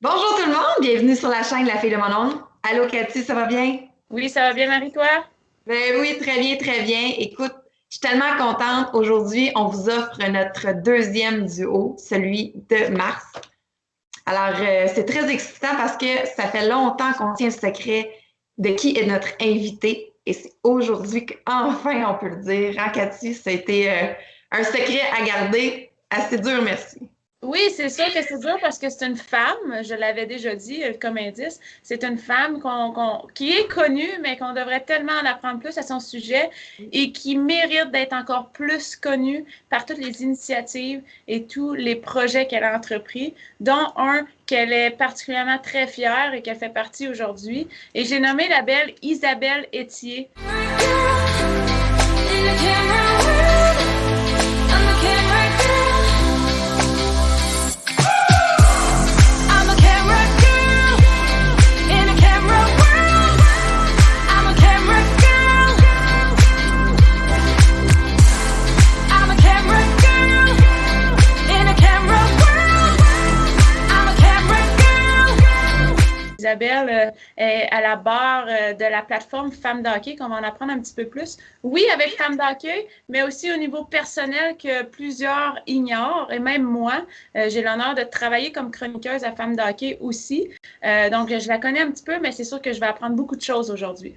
Bonjour tout le monde, bienvenue sur la chaîne de La Fille de mon oncle. Allô Cathy, ça va bien? Oui, ça va bien, Marie, toi? Ben oui, très bien, très bien. Écoute, je suis tellement contente. Aujourd'hui, on vous offre notre deuxième duo, celui de Mars. Alors, c'est très excitant parce que ça fait longtemps qu'on tient le secret de qui est notre invité. Et c'est aujourd'hui qu'enfin on peut le dire. Hein, Cathy, ça a été un secret à garder assez dur, merci. Oui, c'est sûr que c'est dur parce que c'est une femme, je l'avais déjà dit comme indice, c'est une femme qui est connue, mais qu'on devrait tellement en apprendre plus à son sujet et qui mérite d'être encore plus connue par toutes les initiatives et tous les projets qu'elle a entrepris, dont un qu'elle est particulièrement très fière et qu'elle fait partie aujourd'hui. Et j'ai nommé la belle Isabelle Etier. Isabelle est à la barre de la plateforme Femmes d'Hockey, qu'on va en apprendre un petit peu plus. Oui, avec Femmes d'Hockey, mais aussi au niveau personnel que plusieurs ignorent, et même moi, j'ai l'honneur de travailler comme chroniqueuse à Femmes d'Hockey aussi. Donc, je la connais un petit peu, mais c'est sûr que je vais apprendre beaucoup de choses aujourd'hui.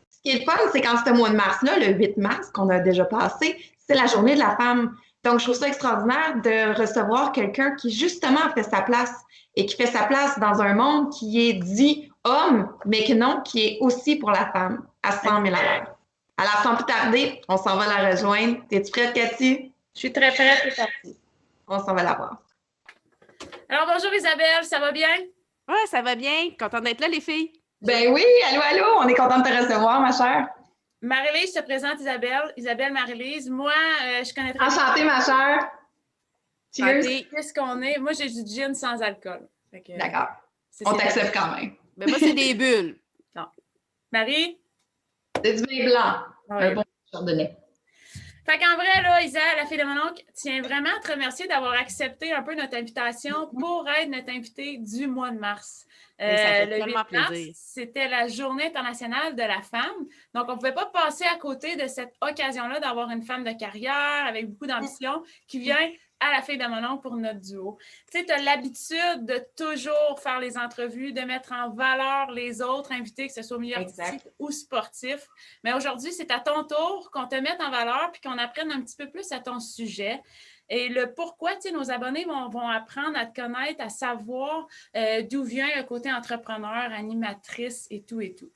Ce qui est le fun, c'est qu'en ce mois de mars-là, le 8 mars, qu'on a déjà passé, c'est la journée de la femme. Donc, je trouve ça extraordinaire de recevoir quelqu'un qui, justement, fait sa place et qui fait sa place dans un monde qui est dit homme, mais que non, qui est aussi pour la femme, à 100 000 à l'heure. Alors, sans plus tarder, on s'en va la rejoindre. Es-tu prête, Cathy? Je suis très prête, c'est parti. On s'en va la voir. Alors, bonjour Isabelle, ça va bien? Oui, ça va bien. Contente d'être là, les filles. Ben oui, allô, allô, on est content de te recevoir, ma chère. Marie-Lise, je te présente Isabelle. Isabelle Marie-Lise. Moi, je connais très bien. Enchantée, ma chère. Cheers. Qu'est-ce qu'on est? Moi, j'ai du gin sans alcool. D'accord. On t'accepte quand même. Mais moi, c'est des bulles. Non. Marie? C'est du vin blanc. Ouais. Un bon chardonnay. Fait qu'en vrai, là, Isa, la fille de mon oncle, tient vraiment à te remercier d'avoir accepté un peu notre invitation pour être notre invitée du mois de mars. Le 8 mars, c'était la Journée internationale de la femme. Donc, on ne pouvait pas passer à côté de cette occasion-là d'avoir une femme de carrière avec beaucoup d'ambition qui vient à la fille de mon oncle pour notre duo. Tu sais, tu as l'habitude de toujours faire les entrevues, de mettre en valeur les autres invités, que ce soit au milieu artistique ou sportif. Mais aujourd'hui, c'est à ton tour qu'on te mette en valeur puis qu'on apprenne un petit peu plus à ton sujet. Et le pourquoi, tu sais, nos abonnés vont apprendre à te connaître, à savoir d'où vient le côté entrepreneur, animatrice et tout et tout.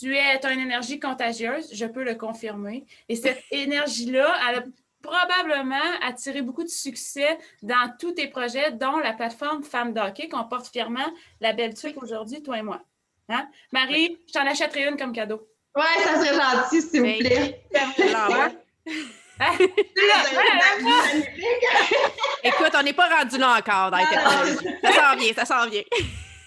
Tu as une énergie contagieuse, je peux le confirmer. Et cette énergie-là, elle a probablement attiré beaucoup de succès dans tous tes projets, dont la plateforme Femmes d'Hockey, qu'on porte fièrement la belle tuque aujourd'hui, toi et moi. Hein? Marie, je t'en achèterai une comme cadeau. Ouais, ça serait gentil, s'il vous plaît. Écoute, on n'est pas rendu là encore dans les technologies. Ça s'en vient, ça s'en vient.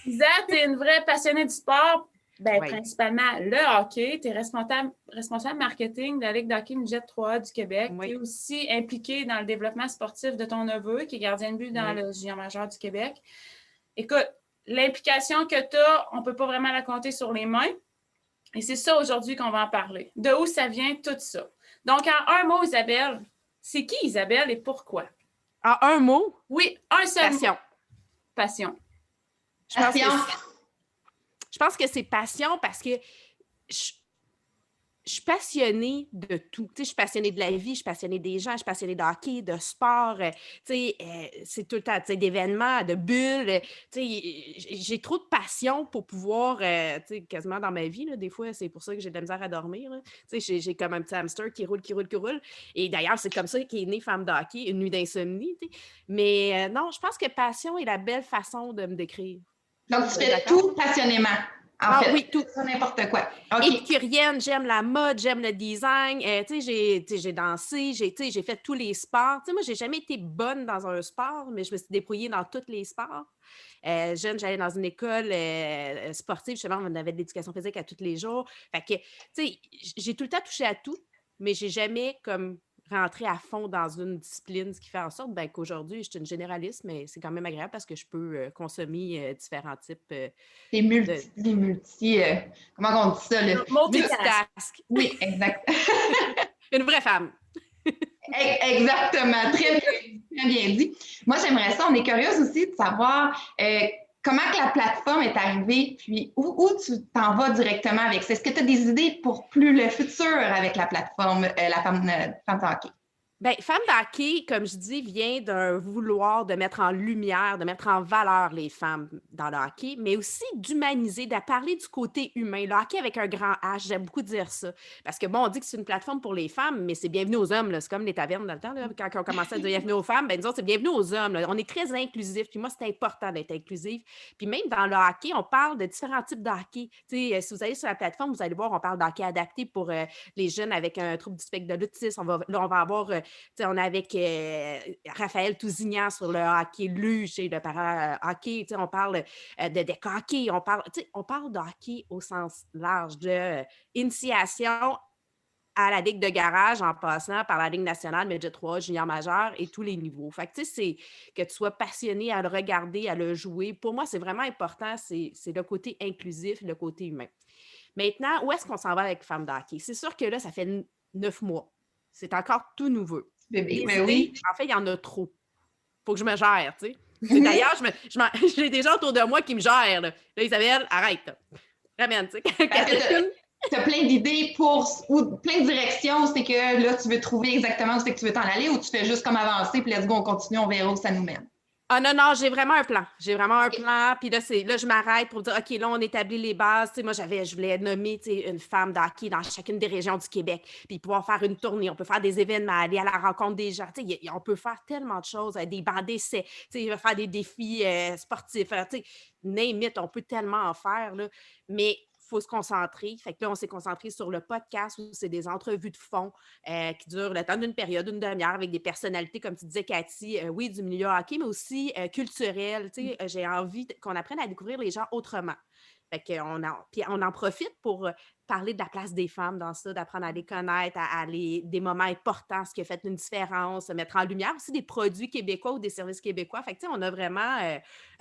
Isa, tu es une vraie passionnée du sport. Ben, principalement le hockey. Tu es responsable marketing de la Ligue d'hockey Midget 3A du Québec. Tu es aussi impliquée dans le développement sportif de ton neveu, qui est gardien de but dans le junior majeur du Québec. Écoute, l'implication que tu as, on ne peut pas vraiment la compter sur les mains. Et c'est ça aujourd'hui qu'on va en parler. De où ça vient tout ça? Donc, en un mot, Isabelle, c'est qui Isabelle et pourquoi? En un mot? Oui, un seul mot. Passion. Je pense que c'est passion parce que je suis passionnée de tout. Tu sais, je suis passionnée de la vie, je suis passionnée des gens, je suis passionnée de hockey, de sport. C'est tout le temps, d'événements, de bulles. J'ai trop de passion pour pouvoir, quasiment dans ma vie, là, des fois, c'est pour ça que j'ai de la misère à dormir. J'ai comme un petit hamster qui roule. Et d'ailleurs, c'est comme ça qu'est née Femme d'Hockey, une nuit d'insomnie. Mais non, je pense que passion est la belle façon de me décrire. Donc, tu fais tout passionnément. En fait, oui, tout. N'importe quoi. Épicurienne, j'aime la mode, j'aime le design. J'ai dansé, j'ai fait tous les sports. Moi, j'ai jamais été bonne dans un sport, mais je me suis débrouillée dans tous les sports. jeune, j'allais dans une école sportive, justement, on avait de l'éducation physique à tous les jours. Fait que, tu sais, j'ai tout le temps touché à tout, mais j'ai jamais comme rentrer à fond dans une discipline, ce qui fait en sorte qu'aujourd'hui, je suis une généraliste, mais c'est quand même agréable parce que je peux consommer différents types Des comment on dit ça? Multitask. Oui, exact. Une vraie femme. Exactement, très, très bien dit. Moi, j'aimerais ça, on est curieuse aussi de savoir comment que la plateforme est arrivée, puis où tu t'en vas directement avec ça. Est-ce que tu as des idées pour plus le futur avec la plateforme, la femme hockey? Bien, Femme d'hockey, comme je dis, vient d'un vouloir de mettre en lumière, de mettre en valeur les femmes dans le hockey, mais aussi d'humaniser, de parler du côté humain. Le hockey avec un grand H, j'aime beaucoup dire ça. Parce que bon, on dit que c'est une plateforme pour les femmes, mais c'est bienvenue aux hommes. C'est comme les tavernes dans le temps, là, quand on commençait à dire bienvenue aux femmes, nous autres, c'est bienvenue aux hommes. Là. On est très inclusif, puis moi, c'est important d'être inclusif. Puis même dans le hockey, on parle de différents types de hockey. Si vous allez sur la plateforme, vous allez voir, on parle d'hockey adapté pour les jeunes avec un trouble du spectre de l'autisme. On va avoir on est avec Raphaël Tousignan sur le hockey luge et le para-hockey. On parle de deck hockey. On parle de hockey au sens large, de initiation à la Ligue de garage en passant par la Ligue nationale, Midget 3, junior majeur et tous les niveaux. Fait que c'est que tu sois passionné à le regarder, à le jouer. Pour moi, c'est vraiment important. C'est le côté inclusif, le côté humain. Maintenant, où est-ce qu'on s'en va avec Femmes d'hockey? C'est sûr que là, ça fait 9 mois. C'est encore tout nouveau. Bébé, mais oui. En fait, il y en a trop. Il faut que je me gère, tu sais. D'ailleurs, j'ai des gens autour de moi qui me gèrent. Là, Isabelle, arrête. Ramène, tu sais. Tu as plein d'idées ou plein de directions. C'est que là, tu veux trouver exactement où c'est que tu veux t'en aller ou tu fais juste comme avancer, puis let's go, on continue, on verra où ça nous mène. Ah non, j'ai vraiment un plan. J'ai vraiment un plan. Puis là, je m'arrête pour dire, OK, là, on établit les bases. Moi, je voulais nommer une femme d'hockey dans chacune des régions du Québec, puis pouvoir faire une tournée. On peut faire des événements, aller à la rencontre des gens. On peut faire tellement de choses, des bancs d'essais, faire des défis sportifs. Name it, on peut tellement en faire. Là. Mais il faut se concentrer. Fait que là, on s'est concentré sur le podcast où c'est des entrevues de fond qui durent le temps d'une période, une demi-heure avec des personnalités, comme tu disais, Cathy, oui, du milieu hockey, mais aussi culturel. J'ai envie qu'on apprenne à découvrir les gens autrement. Fait qu'on on en profite pour parler de la place des femmes dans ça, d'apprendre à les connaître, des moments importants, ce qui a fait une différence, mettre en lumière aussi des produits québécois ou des services québécois. Fait que, on a vraiment,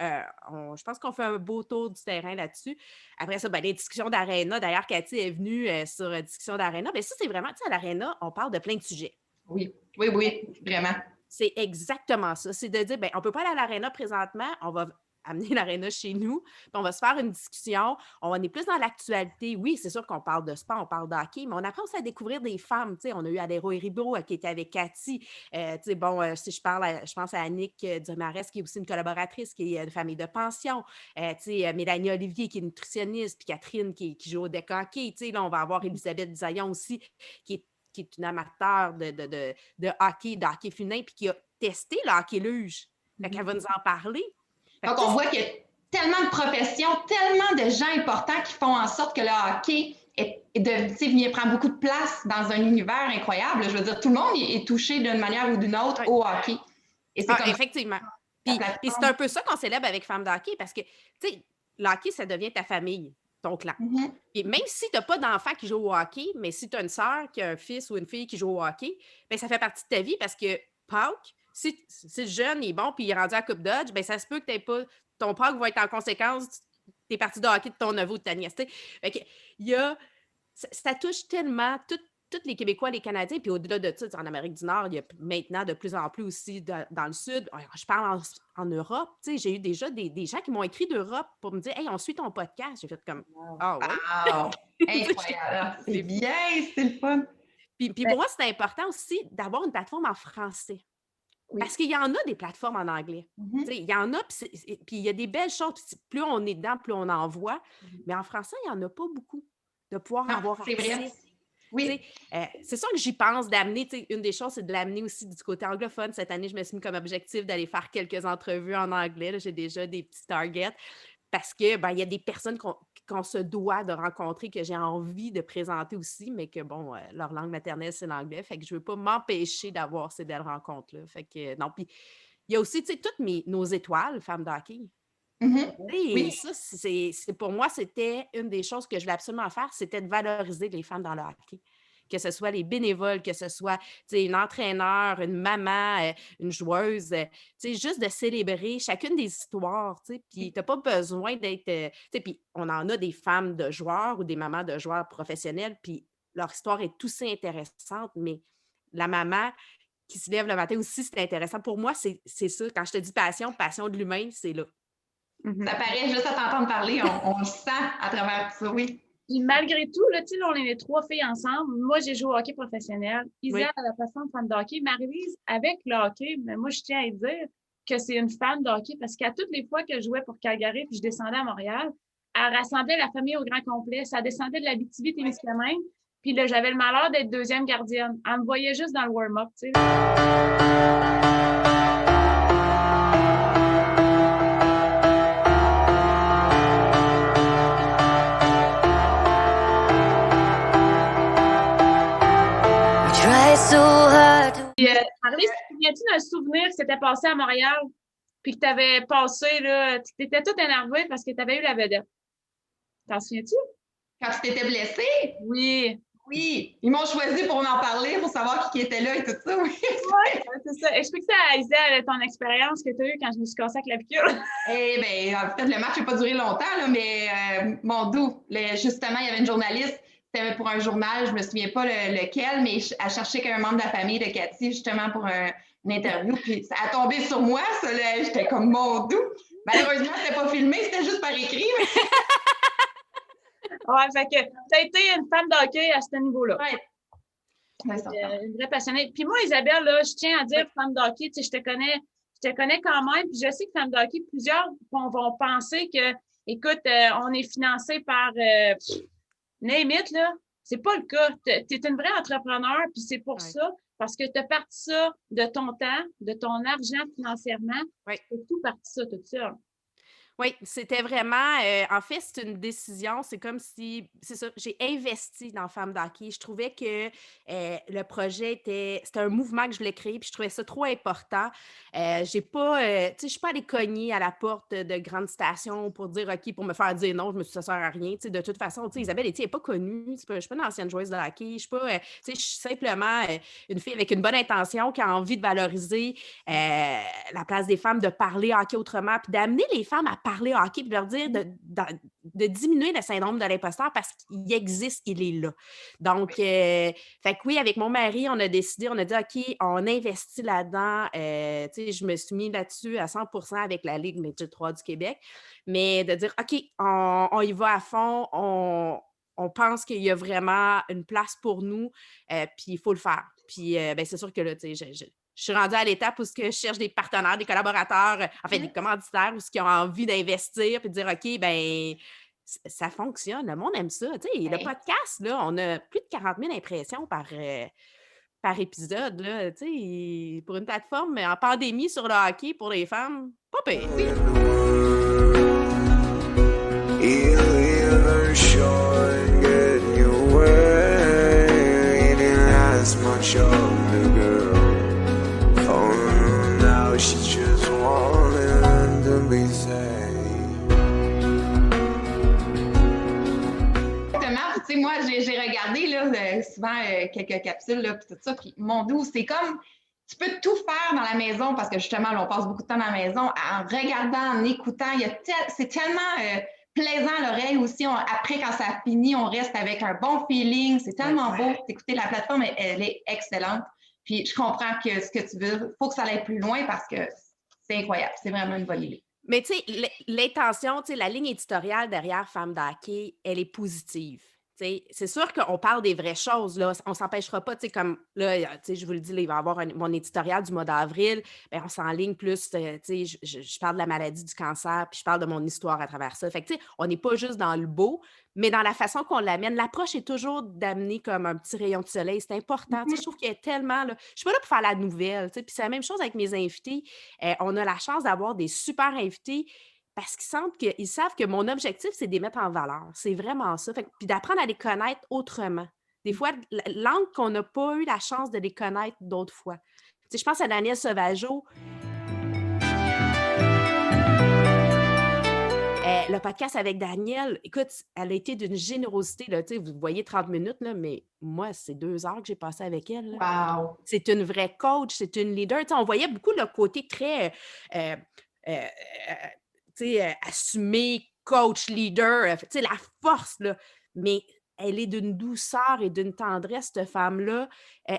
je pense qu'on fait un beau tour du terrain là-dessus. Après ça, les discussions d'Arena, d'ailleurs, Cathy est venue sur discussion d'Arena. Ça, c'est vraiment, à l'Arena, on parle de plein de sujets. Oui, vraiment. C'est exactement ça. C'est de dire, on ne peut pas aller à l'Arena présentement, on va amener l'Arena chez nous, puis on va se faire une discussion. On est plus dans l'actualité. Oui, c'est sûr qu'on parle de sport, on parle de hockey, mais on apprend aussi à découvrir des femmes. On a eu Adéro Héribeau qui était avec Cathy. Si je pense à Annick Dumarès, qui est aussi une collaboratrice, qui est une famille de pension. Mélanie Olivier, qui est nutritionniste, puis Catherine, qui joue au deck hockey. Là, on va avoir Elisabeth Dusaillon aussi, qui est une amateur de hockey féminin, puis qui a testé le hockey luge. Fait qu'elle va nous en parler. Donc, on voit qu'il y a tellement de professions, tellement de gens importants qui font en sorte que le hockey prend beaucoup de place dans un univers incroyable. Je veux dire, tout le monde est touché d'une manière ou d'une autre au hockey. Et c'est effectivement. Puis c'est un peu ça qu'on célèbre avec Femmes d'hockey parce que, tu sais, le hockey, ça devient ta famille, ton clan. Mm-hmm. Puis même si tu n'as pas d'enfant qui joue au hockey, mais si tu as une sœur qui a un fils ou une fille qui joue au hockey, ça fait partie de ta vie parce que Pâques, si le jeune est bon puis il est rendu à Coupe Dodge, ça se peut que tu n'aies pas. Ton Pâques va être en conséquence, tu es parti de hockey de ton neveu ou de ta nièce. Ça touche tellement tous les Québécois, les Canadiens, puis au-delà de ça, en Amérique du Nord, il y a maintenant de plus en plus aussi dans le Sud. Je parle en Europe. J'ai eu déjà des gens qui m'ont écrit d'Europe pour me dire « Hey, on suit ton podcast. » J'ai fait comme « Ah ouais? » Wow! Incroyable! C'est bien, c'est le fun! Puis pour moi, c'est important aussi d'avoir une plateforme en français. Oui. Parce qu'il y en a des plateformes en anglais. Mm-hmm. Il y en a, puis il y a des belles choses. Plus on est dedans, plus on en voit. Mm-hmm. Mais en français, il n'y en a pas beaucoup de pouvoir avoir accès. C'est vrai. Oui. C'est sûr que j'y pense d'amener, une des choses, c'est de l'amener aussi du côté anglophone. Cette année, je me suis mis comme objectif d'aller faire quelques entrevues en anglais. Là, j'ai déjà des petits targets parce que il y a des personnes qu'on se doit de rencontrer, que j'ai envie de présenter aussi, mais que, leur langue maternelle, c'est l'anglais. Fait que je ne veux pas m'empêcher d'avoir ces belles rencontres-là. Fait que, non. Puis, il y a aussi, toutes nos étoiles, Femmes d'hockey. Oui. Ça, pour moi, c'était une des choses que je voulais absolument faire, c'était de valoriser les femmes dans le hockey. Que ce soit les bénévoles, que ce soit une entraîneur, une maman, une joueuse, juste de célébrer chacune des histoires, puis tu n'as pas besoin d'être... puis on en a des femmes de joueurs ou des mamans de joueurs professionnels, puis leur histoire est aussi intéressante, mais la maman qui se lève le matin aussi, c'est intéressant. Pour moi, c'est ça. Quand je te dis passion de l'humain, c'est là. Ça paraît juste à t'entendre parler, on le sent à travers tout ça, oui. Puis malgré tout, là, on est les 3 filles ensemble. Moi, j'ai joué au hockey professionnel. Isa, à la plateforme femme de hockey. Marie-Lise, avec le hockey, mais moi, je tiens à dire que c'est une fan de hockey parce qu'à toutes les fois que je jouais pour Calgary puis je descendais à Montréal, elle rassemblait la famille au grand complet. Ça descendait de la Abitibi-Témiscamingue. Puis là, j'avais le malheur d'être deuxième gardienne. Elle me voyait juste dans le warm-up, tu sais. Marie-Lise, te souviens-tu d'un souvenir qui s'était passé à Montréal puis que tu avais passé, là, tu étais toute énervée parce que tu avais eu la vedette? T'en souviens-tu? Quand tu t'étais blessée? Oui. Oui. Ils m'ont choisi pour en parler, pour savoir qui était là et tout ça. Oui, c'est ça. Explique ça à Isa, ton expérience que tu as eue quand je me suis cassée avec la piqûre. Eh bien, en fait, le match n'a pas duré longtemps, là, mais mon doux, justement, il y avait une journaliste, c'était pour un journal, je ne me souviens pas lequel, mais elle cherchait qu'un membre de la famille de Cathy, justement, pour une interview. Puis ça a tombé sur moi, ça, là, j'étais comme mon doux. Malheureusement, c'était pas filmé, c'était juste par écrit. Ouais, fait que tu as été une femme de hockey à ce niveau-là. Ouais. Une vraie passionnée. Puis moi, Isabelle, là, je tiens à dire femme de hockey, tu sais, je te connais quand même, puis je sais que femme de hockey, plusieurs vont penser que, écoute, on est financé par name it, là. C'est pas le cas. Tu es une vraie entrepreneur, puis c'est pour ça, parce que tu as parti ça de ton temps, de ton argent financièrement. Tu as tout parti ça, tout ça. Oui, c'était vraiment, en fait, c'est une décision, c'est comme si, c'est ça, j'ai investi dans Femmes d'hockey. Je trouvais que le projet c'était un mouvement que je voulais créer, puis je trouvais ça trop important. J'ai pas, tu sais, je suis pas allée cogner à la porte de grandes stations pour dire, OK, pour me faire dire non, je me suis dit, ça sert à rien. Tu sais, de toute façon, tu sais, Isabelle Etier n'est pas connue, je suis pas une ancienne joueuse de hockey, je suis pas, tu sais, je suis simplement une fille avec une bonne intention qui a envie de valoriser la place des femmes, de parler hockey autrement, puis d'amener les femmes à parler hockey, puis de leur dire de diminuer le syndrome de l'imposteur parce qu'il existe, il est là. Donc, fait que oui, avec mon mari, on a décidé, on a dit, OK, on investit là-dedans. Tu sais, je me suis mis là-dessus à 100% avec la Ligue Midget 3 du Québec, mais de dire, OK, on y va à fond, on pense qu'il y a vraiment une place pour nous, puis il faut le faire. Puis, ben, c'est sûr que là, tu sais, je suis rendue à l'étape où je cherche des partenaires, des collaborateurs, enfin des commanditaires, ou qui ont envie d'investir puis de dire, OK, ben ça fonctionne, le monde aime ça. Tu sais, le podcast, là, on a plus de 40 000 impressions par épisode. Là, tu sais, pour une plateforme en pandémie sur le hockey pour les femmes, pas pire. Moi, j'ai regardé là, souvent quelques capsules, là, puis tout ça, puis mon doux, c'est comme, tu peux tout faire dans la maison, parce que justement, là, on passe beaucoup de temps dans la maison, en regardant, en écoutant, c'est tellement plaisant à l'oreille aussi, après, quand ça finit, on reste avec un bon feeling, c'est tellement beau d'écouter la plateforme, elle est excellente, puis je comprends que ce que tu veux, il faut que ça aille plus loin, parce que c'est incroyable, c'est vraiment une bonne idée. Mais tu sais, l'intention, tu sais, la ligne éditoriale derrière Femmes d'hockey, elle est positive. C'est sûr qu'on parle des vraies choses, là. On ne s'empêchera pas, comme là, je vous le dis, là, il va y avoir mon éditorial du mois d'avril, ben, on s'enligne plus, je parle de la maladie, du cancer, puis je parle de mon histoire à travers ça. Fait que, on n'est pas juste dans le beau, mais dans la façon qu'on l'amène. L'approche est toujours d'amener comme un petit rayon de soleil. C'est important. Je trouve qu'il y a tellement, là, je suis pas là pour faire la nouvelle, puis c'est la même chose avec mes invités. On a la chance d'avoir des super invités, parce qu'ils savent que mon objectif, c'est de les mettre en valeur. C'est vraiment ça. Puis d'apprendre à les connaître autrement. Des fois, l'angle qu'on n'a pas eu la chance de les connaître d'autres fois. Je pense à Daniel Sauvageau. le podcast avec Daniel, écoute, elle a été d'une générosité, là, vous voyez 30 minutes, là, mais moi, c'est 2 heures que j'ai passé avec elle. Là. Wow! C'est une vraie coach, c'est une leader. On voyait beaucoup le côté très assumé, coach, leader, la force, là. Mais elle est d'une douceur et d'une tendresse, cette femme-là,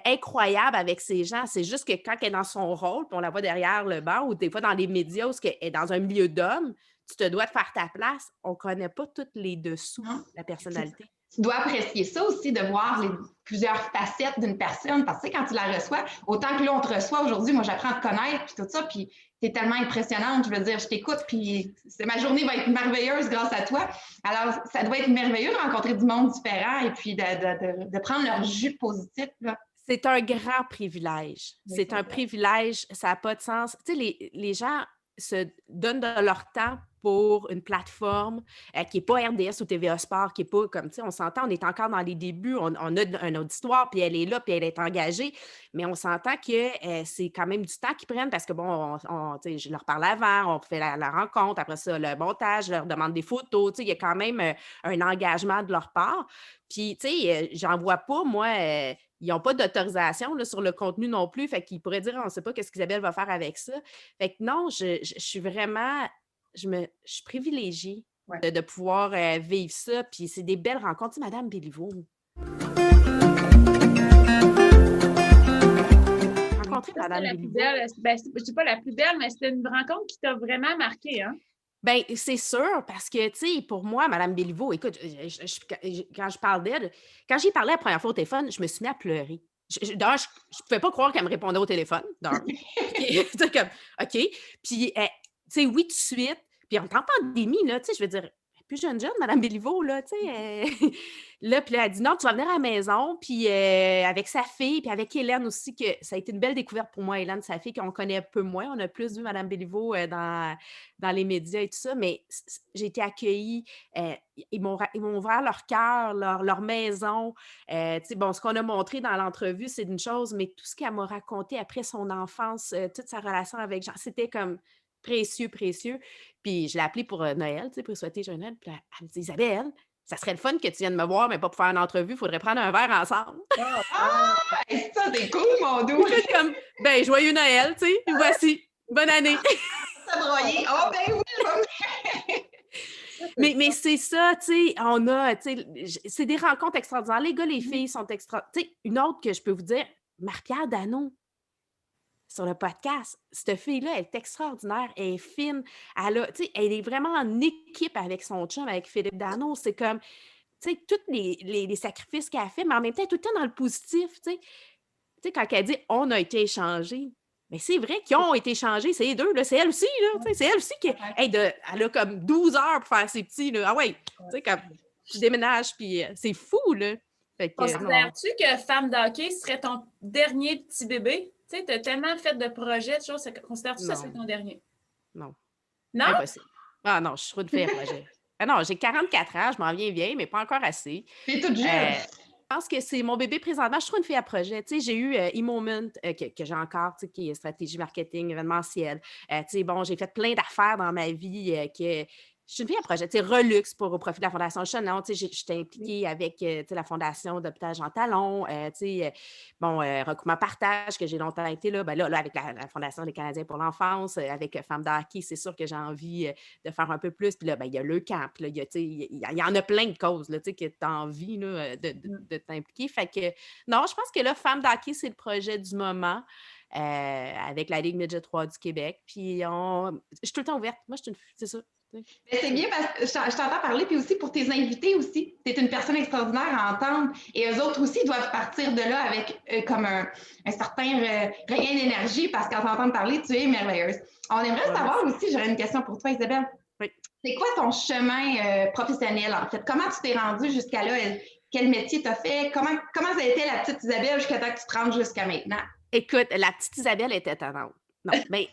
incroyable avec ses gens. C'est juste que quand elle est dans son rôle, puis on la voit derrière le banc, ou des fois dans les médias, où elle est dans un milieu d'hommes, tu te dois de faire ta place. On ne connaît pas toutes les dessous, la personnalité. Tu dois apprécier ça aussi, de voir plusieurs facettes d'une personne, parce que quand tu la reçois, autant que là, on te reçoit aujourd'hui, moi, j'apprends à te connaître, puis tout ça, puis tu es tellement impressionnante, je veux dire, je t'écoute, puis ma journée va être merveilleuse grâce à toi. Alors, ça doit être merveilleux de rencontrer du monde différent et puis de prendre leur jus positif, là. C'est un grand privilège. C'est un privilège, ça n'a pas de sens. Tu sais, les gens se donnent de leur temps pour une plateforme qui n'est pas RDS ou TVA Sport, qui n'est pas comme, tu sais, on s'entend, on est encore dans les débuts, on a un auditoire, puis elle est là, puis elle est engagée, mais on s'entend que c'est quand même du temps qu'ils prennent parce que, bon, tu sais, je leur parle avant, on fait la rencontre, après ça, le montage, je leur demande des photos, tu sais, il y a quand même un engagement de leur part. Puis, tu sais, j'en vois pas, moi, ils n'ont pas d'autorisation là, sur le contenu non plus, fait qu'ils pourraient dire, on ne sait pas qu'est-ce qu'Isabelle va faire avec ça. Fait que non, je suis vraiment... Je suis privilégiée de pouvoir vivre ça. Puis c'est des belles rencontres. Tu sais, Madame Béliveau. Rencontrer Madame Béliveau. Je ne dis pas la plus belle, mais c'était une rencontre qui t'a vraiment marqué, hein? Bien, c'est sûr, parce que, tu sais, pour moi, Madame Béliveau, écoute, quand je parle d'elle, quand j'y parlais la première fois au téléphone, je me suis mis à pleurer. D'ailleurs, je ne pouvais pas croire qu'elle me répondait au téléphone. C'est comme, OK. Puis, tu sais, oui, tout de suite. Puis, on est en pandémie, là, tu sais, je veux dire, plus jeune, Mme Béliveau, là, tu sais. Là, puis là, elle dit non, tu vas venir à la maison, puis avec sa fille, puis avec Hélène aussi, que ça a été une belle découverte pour moi, Hélène, sa fille, qu'on connaît un peu moins. On a plus vu Mme Béliveau dans les médias et tout ça, mais j'ai été accueillie. Ils m'ont ouvert leur cœur, leur maison. Tu sais, bon, ce qu'on a montré dans l'entrevue, c'est une chose, mais tout ce qu'elle m'a raconté après son enfance, toute sa relation avec Jean, c'était comme précieux, précieux. Puis je l'ai appelée pour Noël, tu sais, pour souhaiter joyeux Noël. Puis elle me dit, Isabelle, ça serait le fun que tu viennes me voir, mais pas pour faire une entrevue, il faudrait prendre un verre ensemble. Ah! Ça, c'est cool, mon doux! Comme, ben, joyeux Noël, tu sais, voici, bonne année. Ça broyé. Oh, ben oui, mais c'est ça, tu sais, on a, tu sais, c'est des rencontres extraordinaires. Les gars, les filles sont extraordinaires. Tu sais, une autre que je peux vous dire, Marie-Pierre Dano, sur le podcast, cette fille-là, elle est extraordinaire, elle est fine, elle est vraiment en équipe avec son chum, avec Philippe Dano. C'est comme, tu sais, tous les sacrifices qu'elle a fait, mais en même temps, tout le temps dans le positif, tu sais, quand elle dit « on a été échangés », mais c'est vrai qu'ils ont été échangés, c'est les deux, là, c'est elle aussi, là, c'est elle aussi qui elle a comme 12 heures pour faire ses petits, là. Ah ouais, tu sais, comme tu déménages, puis c'est fou, là. Considères-tu que Femme d'hockey serait ton dernier petit bébé? Tu sais, tu as tellement fait de projets, de choses, considères-tu que ça serait ton dernier? Non. Non? Impossible. Ah non, je suis trop de faire projet. Ah non, j'ai 44 ans, je m'en viens vieille, mais pas encore assez. T'es toute jeune. Je pense que c'est mon bébé présentement. Je suis trop une fille à projet. Tu sais, j'ai eu e-moment que j'ai encore, tu sais, qui est stratégie marketing, événementiel. Tu sais, bon, j'ai fait plein d'affaires dans ma vie que... Je suis une fille à projet, tu sais, Relux au profit de la Fondation Chenon, tu sais, j'étais impliquée avec, tu sais, la Fondation d'hôpital Jean Talon, tu sais, bon, Recoupement Partage, que j'ai longtemps été là, ben là avec la Fondation des Canadiens pour l'enfance, avec Femmes d'hockey, c'est sûr que j'ai envie de faire un peu plus, puis là, ben il y a le camp, puis là, tu sais, il y en a plein de causes, là, tu sais, que tu as envie, là, de t'impliquer, fait que, non, je pense que là, Femmes d'hockey, c'est le projet du moment, avec la Ligue Midget 3 du Québec, puis je suis tout le temps ouverte, moi, c'est ça. Mais c'est bien parce que je t'entends parler, puis aussi pour tes invités aussi. Tu es une personne extraordinaire à entendre et eux autres aussi doivent partir de là avec comme un certain regain d'énergie parce qu'en t'entendant parler, tu es merveilleuse. On aimerait savoir aussi, j'aurais une question pour toi, Isabelle. Oui. C'est quoi ton chemin professionnel en fait? Comment tu t'es rendue jusqu'à là? Quel métier tu as fait? Comment ça a été la petite Isabelle jusqu'à temps que tu te rendes jusqu'à maintenant? Écoute, la petite Isabelle était étonnante. Non, mais...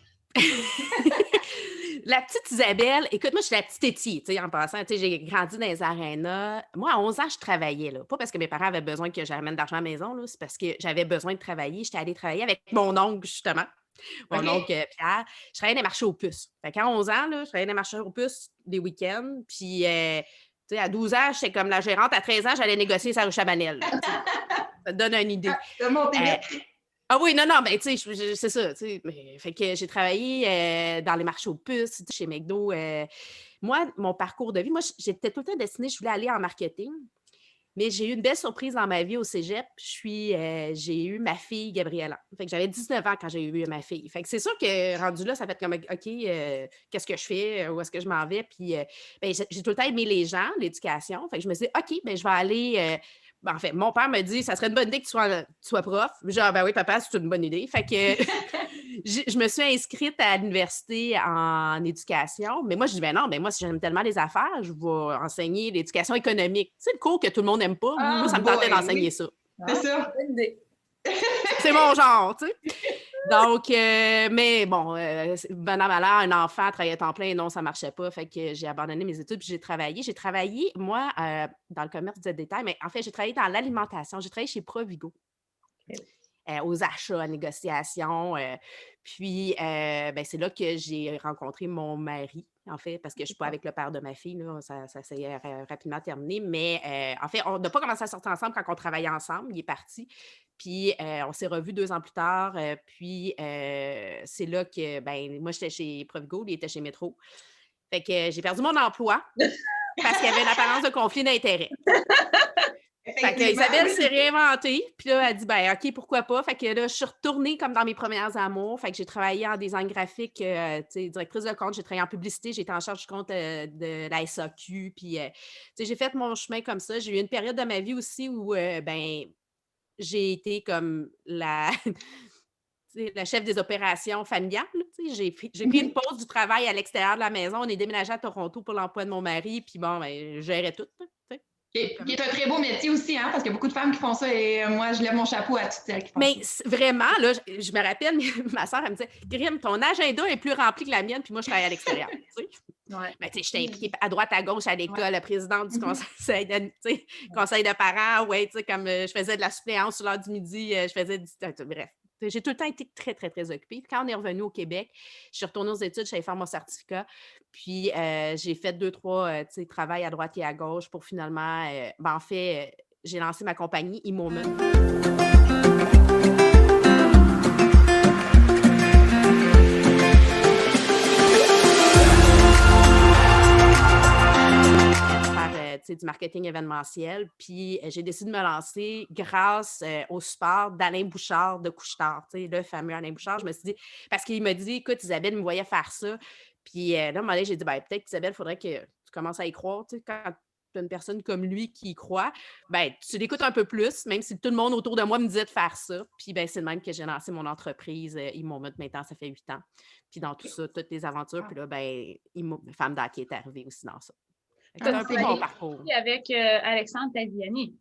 La petite Isabelle, écoute, moi, je suis la petite Étie, tu sais, en passant, tu sais, j'ai grandi dans les arénas. Moi, à 11 ans, je travaillais, là. Pas parce que mes parents avaient besoin que j'amène d'argent à la maison, là, c'est parce que j'avais besoin de travailler. J'étais allée travailler avec mon oncle, justement. Mon oncle Pierre, je travaillais dans les marchés aux puces. Fait qu'à 11 ans, là, je travaillais dans les marchés aux puces des week-ends. Puis, tu sais, à 12 ans, j'étais comme la gérante. À 13 ans, j'allais négocier sa rue Chabanel. Ça te donne une idée. T'as monté vite. Ah oui, non, ben, tu sais, c'est ça, tu sais. Fait que j'ai travaillé dans les marchés aux puces, chez McDo. Moi, mon parcours de vie, moi, j'étais tout le temps destinée, je voulais aller en marketing. Mais j'ai eu une belle surprise dans ma vie au cégep. J'ai eu ma fille, Gabriella. Fait que j'avais 19 ans quand j'ai eu ma fille. Fait que c'est sûr que rendu là, ça fait comme, OK, qu'est-ce que je fais? Où est-ce que je m'en vais? Puis, ben, j'ai tout le temps aimé les gens, l'éducation. Fait que je me suis dit, OK, ben, je vais aller... en fait, mon père me dit, ça serait une bonne idée que tu sois prof. Genre, ben oui, papa, c'est une bonne idée. Fait que je me suis inscrite à l'université en éducation. Mais moi, je dis, ben non, ben moi, si j'aime tellement les affaires, je vais enseigner l'éducation économique. Tu sais, le cours que tout le monde n'aime pas. Moi, ça me tentait d'enseigner ça. C'est ça. Bonne idée. C'est mon genre, tu sais. Donc, mais bon, bon an, mal an, un enfant travaillait à temps plein, non, ça ne marchait pas. Fait que j'ai abandonné mes études puis j'ai travaillé. J'ai travaillé, moi, dans le commerce de détail, mais en fait, j'ai travaillé dans l'alimentation. J'ai travaillé chez Provigo. Aux achats, à négociation. Puis, ben, c'est là que j'ai rencontré mon mari, en fait, parce que je ne suis pas avec le père de ma fille. Là, ça s'est rapidement terminé. Mais en fait, on n'a pas commencé à sortir ensemble quand on travaillait ensemble. Il est parti. Puis, on s'est revus 2 ans plus tard. Puis, c'est là que, ben, moi, j'étais chez Provigo, lui était chez Métro. Fait que j'ai perdu mon emploi parce qu'il y avait une apparence de conflit d'intérêts. Fait que Isabelle s'est réinventée, puis là, elle dit, ben OK, pourquoi pas? Fait que là, je suis retournée comme dans mes premières amours. Fait que j'ai travaillé en design graphique, tu sais, directrice de compte, j'ai travaillé en publicité, j'étais en charge du compte de la SAQ, puis, tu sais, j'ai fait mon chemin comme ça. J'ai eu une période de ma vie aussi où, ben, j'ai été comme la chef des opérations familiales. J'ai pris une pause du travail à l'extérieur de la maison. On est déménagé à Toronto pour l'emploi de mon mari, puis bon, ben, je gérais tout. Qui est un très beau métier aussi, hein, parce qu'il y a beaucoup de femmes qui font ça et moi, je lève mon chapeau à toutes celles qui font ça. Mais vraiment, là, je me rappelle, ma soeur, elle me disait, Grim, ton agenda est plus rempli que la mienne, puis moi, je travaille à l'extérieur. Ouais. Ben, j'étais impliquée à droite, à gauche à l'école, la présidente du conseil de parents, comme je faisais de la suppléance sur l'heure du midi, je faisais bref. J'ai tout le temps été très, très, très occupée. Puis quand on est revenu au Québec, je suis retournée aux études, j'allais faire mon certificat. Puis j'ai fait 2, 3 travails à droite et à gauche pour finalement, en fait, j'ai lancé ma compagnie e-Moment. Du marketing événementiel. Puis j'ai décidé de me lancer grâce au support d'Alain Bouchard de Couche-Tard, le fameux Alain Bouchard. Je me suis dit, parce qu'il m'a dit, écoute, Isabelle me voyait faire ça. Puis là, à un moment donné, j'ai dit, ben, peut-être, Isabelle, il faudrait que tu commences à y croire. Quand tu as une personne comme lui qui y croit, ben, tu l'écoutes un peu plus, même si tout le monde autour de moi me disait de faire ça. Puis ben, c'est le même que j'ai lancé mon entreprise e-Moment maintenant, ça fait 8 ans. Puis dans tout ça, toutes les aventures. Puis là, ben, Femme d'Hockey est arrivée aussi dans ça. C'est un peu mon parcours. Avec Alexandre Tagliani.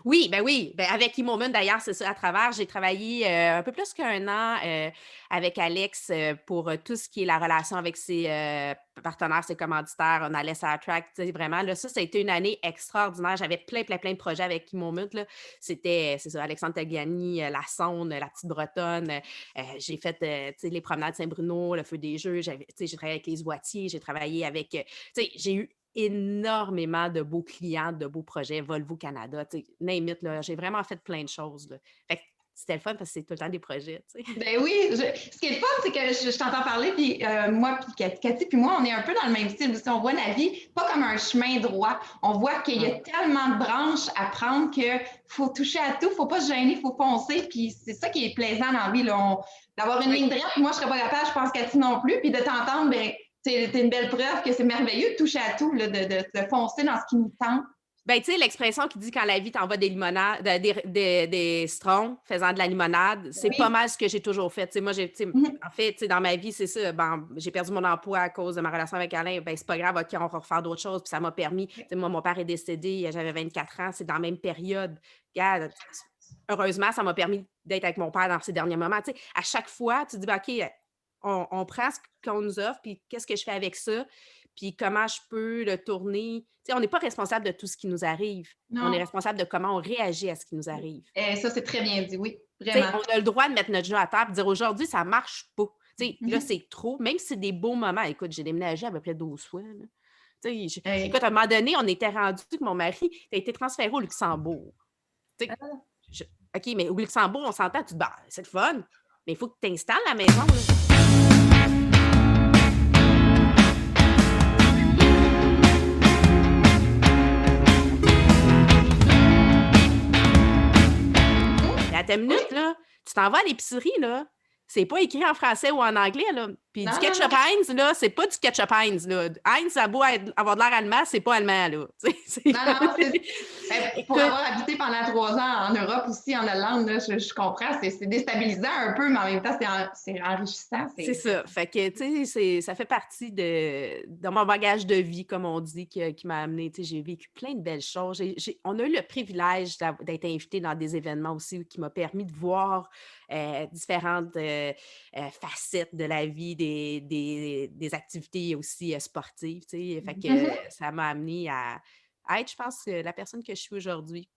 Oui, ben oui. Ben avec e-Moment, d'ailleurs, c'est ça, à travers. J'ai travaillé un peu plus qu'1 an avec Alex pour tout ce qui est la relation avec ses partenaires, ses commanditaires. On allait sur la track, vraiment. Là, ça a été une année extraordinaire. J'avais plein de projets avec e-Moment. C'était, c'est ça, Alexandre Tagliani, la Sonde, la Petite Bretonne. J'ai fait les promenades Saint-Bruno, le Feu des Jeux. J'ai travaillé avec les Oitiers. J'ai travaillé avec... j'ai eu énormément de beaux clients, de beaux projets, Volvo Canada, name it, là, j'ai vraiment fait plein de choses. Là. Fait que c'était le fun parce que c'est tout le temps des projets. Ben oui, ce qui est le fun, c'est que je t'entends parler, puis moi, puis Cathy, puis moi, on est un peu dans le même style aussi. On voit la vie pas comme un chemin droit. On voit qu'il y a tellement de branches à prendre qu'il faut toucher à tout, il ne faut pas se gêner, il faut foncer. Puis c'est ça qui est plaisant dans la vie, d'avoir une ligne droite. Moi, je ne serais pas capable, je pense Cathy non plus, puis de t'entendre, ben c'est une belle preuve que c'est merveilleux de toucher à tout, là, de foncer dans ce qui nous tente. Ben, tu sais, l'expression qui dit quand la vie t'envoie des limonades, des citrons faisant de la limonade, c'est pas mal ce que j'ai toujours fait. Moi, en fait, dans ma vie, c'est ça. Ben, j'ai perdu mon emploi à cause de ma relation avec Alain. Ben, c'est pas grave, OK, on va refaire d'autres choses. Puis ça m'a permis. Moi, mon père est décédé, j'avais 24 ans, c'est dans la même période. Regarde, heureusement, ça m'a permis d'être avec mon père dans ces derniers moments. T'sais, à chaque fois, tu te dis, ben, OK, on prend ce qu'on nous offre, puis qu'est-ce que je fais avec ça? puis comment je peux le tourner. Tu sais, on n'est pas responsable de tout ce qui nous arrive. Non. On est responsable de comment on réagit à ce qui nous arrive. Ça, c'est très bien dit, oui, vraiment. On a le droit de mettre notre jeu à terre et de dire aujourd'hui, ça marche pas. Là, c'est trop. Même si c'est des beaux moments. Écoute, j'ai déménagé à peu près 12 fois. Écoute, à un moment donné, on était rendu que mon mari a été transféré au Luxembourg. OK, mais au Luxembourg, on s'entend, tu te dis, c'est le fun, mais il faut que tu t'installes à la maison. Là. À ta minute, là, tu t'en vas à l'épicerie, là. C'est pas écrit en français ou en anglais, là. Puis du ketchup Heinz, là, c'est pas du ketchup Heinz, là. Heinz, ça a beau avoir de l'air allemand, c'est pas allemand, là. Pour avoir habité pendant 3 ans en Europe aussi, en Hollande, là, je comprends, c'est déstabilisant un peu, mais en même temps, c'est enrichissant. C'est ça. Fait que, tu sais, ça fait partie de mon bagage de vie, comme on dit, qui m'a amené. Tu sais, j'ai vécu plein de belles choses. On a eu le privilège d'être invité dans des événements aussi qui m'a permis de voir différentes facettes de la vie, des activités aussi sportives, tu sais. Fait que ça m'a amené à être, je pense, la personne que je suis aujourd'hui.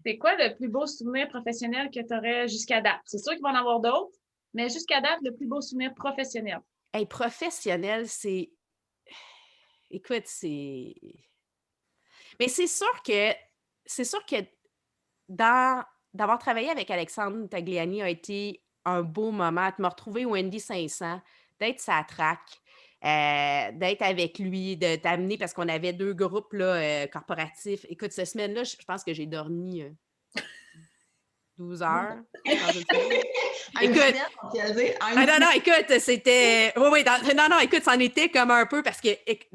C'est quoi le plus beau souvenir professionnel que tu aurais jusqu'à date? C'est sûr qu'il va en avoir d'autres, mais jusqu'à date, le plus beau souvenir professionnel. Hey, professionnel, c'est... Écoute, c'est... Mais c'est sûr que d'avoir travaillé avec Alexandre Tagliani a été un beau moment, de me retrouver au Indy 500, d'être sa traque, d'être avec lui, de t'amener, parce qu'on avait 2 groupes là, corporatifs. Écoute, cette semaine-là, je pense que j'ai dormi 12 heures. Écoute, écoute, c'était... Oui, écoute, c'en était comme un peu, parce que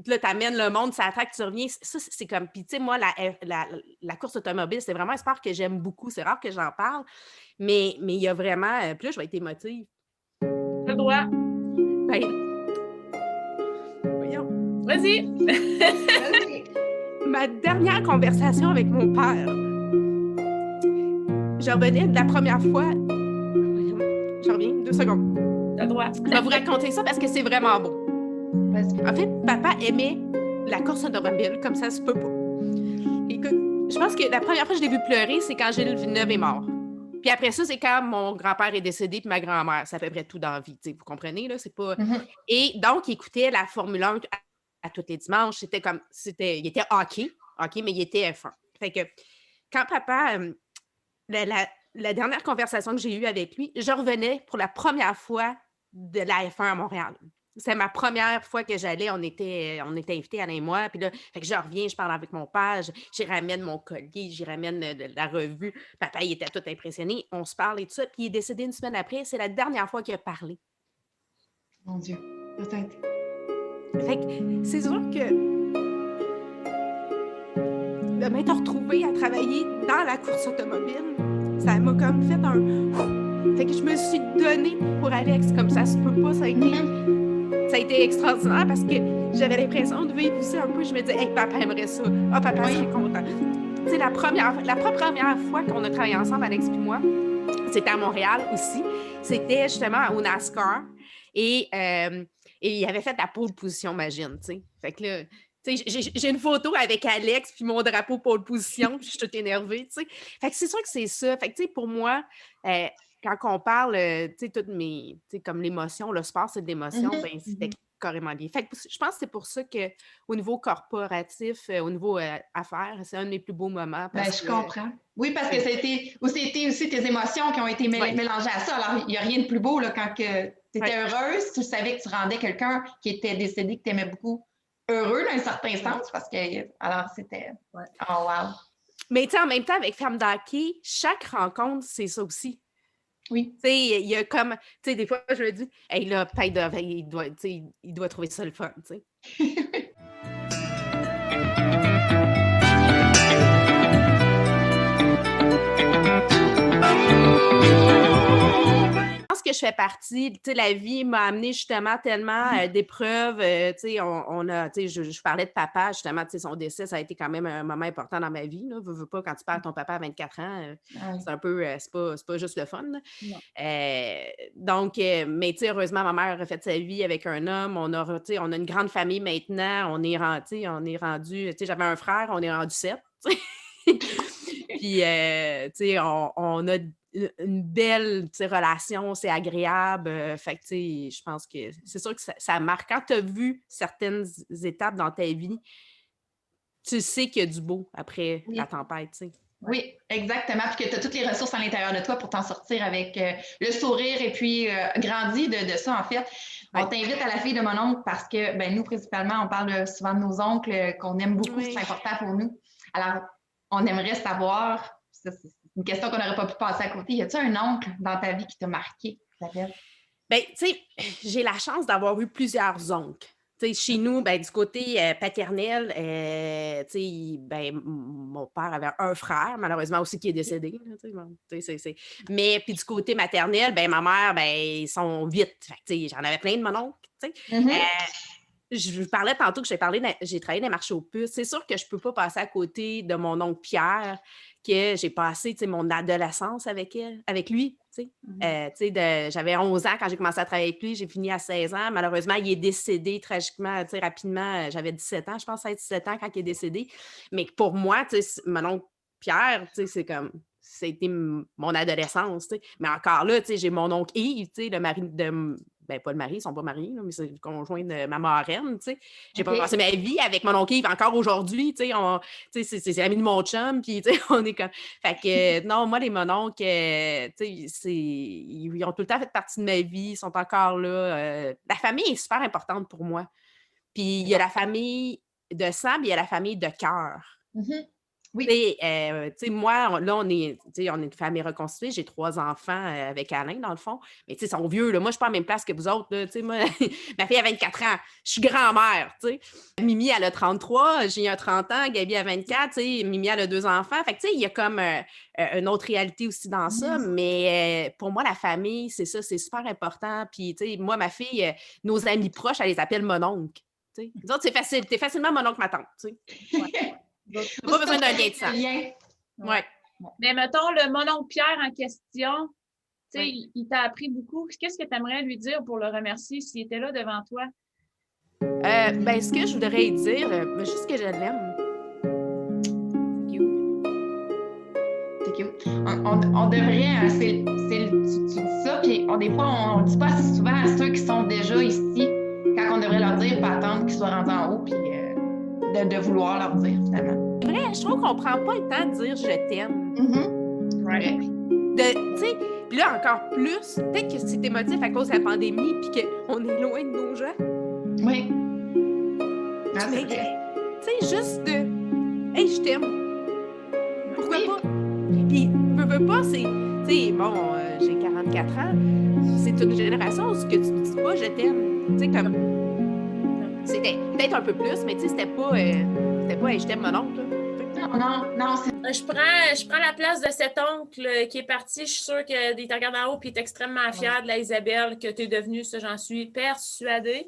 là, t'amènes le monde, ça attraque, tu reviens. Ça, c'est comme... Puis, tu sais, moi, la course automobile, c'est vraiment un sport que j'aime beaucoup. C'est rare que j'en parle, mais il y a vraiment... Puis là, je vais être émotive. Le droit. Voyons. Vas-y. Ma dernière conversation avec mon père, je revenais de la première fois... Je reviens, 2 secondes. Le droit. Je vais vous raconter ça parce que c'est vraiment beau. En fait, papa aimait la course automobile, comme ça se peut pas. Écoute, je pense que la première fois que je l'ai vu pleurer, c'est quand Gilles Villeneuve est mort. Puis après ça, c'est quand mon grand-père est décédé puis ma grand-mère. C'est à peu près tout dans la vie, vous comprenez, là? C'est pas... Et donc, il écoutait la Formule 1 à tous les dimanches. Il était hockey, mais il était F1. Fait que quand papa... La dernière conversation que j'ai eue avec lui, je revenais pour la première fois de la F1 à Montréal. C'est ma première fois que j'allais, on était invités, Alain et moi, puis là, fait que je reviens, je parle avec mon père, j'y ramène mon collier, j'y ramène la revue. Papa, il était tout impressionné, on se parle et tout ça, puis il est décédé une semaine après, c'est la dernière fois qu'il a parlé. Mon Dieu, peut-être. Fait que c'est sûr que de m'être retrouvée à travailler dans la course automobile, ça m'a comme fait un... Fait que je me suis donnée pour Alex, comme ça se peut pas, ça a été extraordinaire parce que j'avais l'impression de vivre aussi un peu. Je me disais, hey, papa aimerait ça. Ah, papa serait content. Tu sais, la première fois qu'on a travaillé ensemble, Alex et moi, c'était à Montréal aussi. C'était justement au NASCAR. Et il avait fait la pole position, imagine, tu sais. Fait que là... J'ai une photo avec Alex puis mon drapeau pole position, puis je suis toute énervée, tu sais. Fait que c'est sûr que c'est ça. Fait que, tu sais, pour moi, quand on parle, tu sais, toutes mes, tu sais, comme l'émotion, le sport, c'est de l'émotion, ben c'était carrément lié. Fait que je pense que c'est pour ça qu'au niveau corporatif, au niveau affaires, c'est un des plus beaux moments. Je comprends. Oui, parce que c'était aussi tes émotions qui ont été mélangées à ça. Alors, il n'y a rien de plus beau là, quand tu étais heureuse, tu savais que tu rendais quelqu'un qui était décédé, que tu aimais beaucoup, heureux dans un certain sens, parce que, alors, c'était... Ouais. Oh, wow! Mais tu sais, en même temps, avec Femme d'hockey, chaque rencontre, c'est ça aussi. Oui. Tu sais, il y a comme... Tu sais, des fois, je me dis, hey, là, peut-être, il doit trouver ça le fun, tu sais. Je pense que je fais partie, tu sais, la vie m'a amené justement tellement d'épreuves, tu sais, on a, tu sais, je parlais de papa, justement, tu sais, son décès, ça a été quand même un moment important dans ma vie, là. Veux pas, quand tu perds ton papa à 24 ans, c'est un peu, c'est pas juste le fun, là. Donc, mais tu sais, heureusement, ma mère a refait sa vie avec un homme, tu sais, on a une grande famille maintenant, on est rendu, tu sais, j'avais un frère, on est rendu 7, tu sais. Puis, tu sais, on a une belle, tu sais, relation, c'est agréable. Fait que, tu sais, je pense que c'est sûr que ça marque. Quand tu as vu certaines étapes dans ta vie, tu sais qu'il y a du beau après la tempête, tu sais. Oui, exactement. Puis que tu as toutes les ressources à l'intérieur de toi pour t'en sortir avec le sourire et puis grandi de ça, en fait. On t'invite à la fille de mon oncle parce que, ben, nous, principalement, on parle souvent de nos oncles qu'on aime beaucoup, c'est important pour nous. Alors, on aimerait savoir, ça, c'est une question qu'on n'aurait pas pu passer à côté. Y a-t-il un oncle dans ta vie qui t'a marqué, Isabelle? Bien, tu sais, j'ai la chance d'avoir eu plusieurs oncles. Tu sais, chez nous, ben, du côté paternel, tu sais, ben, mon père avait un frère, malheureusement aussi, qui est décédé. Là, tu sais, mais puis du côté maternel, ben, ma mère, ben, ils sont 8. Fait que, tu sais, j'en avais plein de mon oncle. Tu sais. Je vous parlais tantôt que j'ai travaillé dans les marchés aux puces. C'est sûr que je ne peux pas passer à côté de mon oncle Pierre, que j'ai passé, tu sais, mon adolescence avec lui. Tu sais, j'avais 11 ans quand j'ai commencé à travailler avec lui, j'ai fini à 16 ans. Malheureusement, il est décédé tragiquement, tu sais, rapidement. J'avais 17 ans, je pense, à 17 ans quand il est décédé. Mais pour moi, tu sais, mon oncle Pierre, tu sais, c'est comme... C'était mon adolescence, tu sais. Mais encore là, tu sais, j'ai mon oncle Yves, tu sais, le mari de... Ben, pas le mari, ils sont pas mariés, là, mais c'est le conjoint de ma marraine, tu sais. J'ai passé ma vie avec mon oncle Yves encore aujourd'hui, tu sais, c'est l'ami de mon chum, puis, tu sais, on est comme... Fait que, non, moi, les mononcles, tu sais, ils ont tout le temps fait partie de ma vie, ils sont encore là. La famille est super importante pour moi. Puis, il y a la famille de sang, puis il y a la famille de cœur. Oui. Tu sais, moi, là, on est une famille reconstituée. J'ai 3 enfants avec Alain, dans le fond. Mais tu sais, ils sont vieux. Là. Moi, je suis pas à la même place que vous autres. Là. Tu sais, moi, ma fille a 24 ans. Je suis grand-mère. Tu sais. Mimi, elle a 33. J'ai 30 ans. Gabi a 24. Tu sais. Mimi, elle a 2 enfants. Fait que, tu sais, il y a comme une autre réalité aussi dans ça. Mais pour moi, la famille, c'est ça. C'est super important. Puis, tu sais, moi, ma fille, nos amis proches, elle les appelle mon oncle. Tu sais. Les autres, c'est facile. T'es facilement mon oncle, ma tante. Tu sais. Ouais. Pas besoin d'un lien de sang. Ouais. Mais mettons, le mononcle Pierre en question, tu sais, il t'a appris beaucoup. Qu'est-ce que tu aimerais lui dire pour le remercier s'il était là devant toi? Ben, ce que je voudrais lui dire, juste que je l'aime. C'est cute. On devrait, tu dis ça, puis des fois, on ne dit pas assez souvent à ceux qui sont déjà ici, quand on devrait leur dire, pas attendre qu'ils soient rendus en haut, puis de vouloir leur dire, finalement. C'est vrai, je trouve qu'on prend pas le temps de dire « je t'aime ». Ouais. Tu sais, puis là, encore plus, peut-être que c'est émotif à cause de la pandémie puis qu'on est loin de nos gens. Oui. Ah, c'est vrai. Tu sais, juste de « hey, je t'aime ». Pourquoi pas? Puis, veux pas, c'est... Tu sais, bon, j'ai 44 ans, c'est une génération où ce que tu ne dis pas « je t'aime ». Tu sais, comme... C'était peut-être un peu plus, mais tu sais, c'était pas hey, je t'aime mon oncle. Non. Je prends la place de cet oncle qui est parti. Je suis sûre qu'il te regarde en haut et il est extrêmement fier de la Isabelle que tu es devenue, ça, j'en suis persuadée.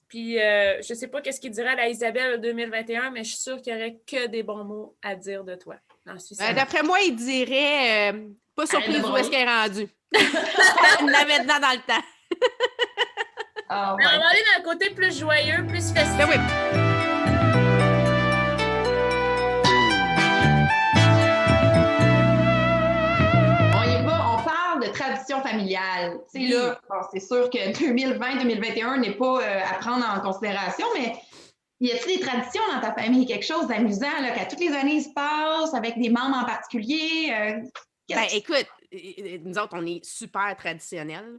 Puis, je sais pas qu'est-ce qu'il dirait à la Isabelle 2021, mais je suis sûre qu'il n'y aurait que des bons mots à dire de toi. D'après moi, il dirait pas surprise où est-ce qu'elle est rendue. Il l'avait dedans dans le temps. On va aller dans le côté plus joyeux, plus festif. Ben oui. On parle de tradition familiale. Tu sais, là, bon, c'est sûr que 2020-2021 n'est pas à prendre en considération, mais y a-t-il des traditions dans ta famille? Quelque chose d'amusant là, qu'à toutes les années, il se passe avec des membres en particulier? Ben, écoute, nous autres, on est super traditionnels.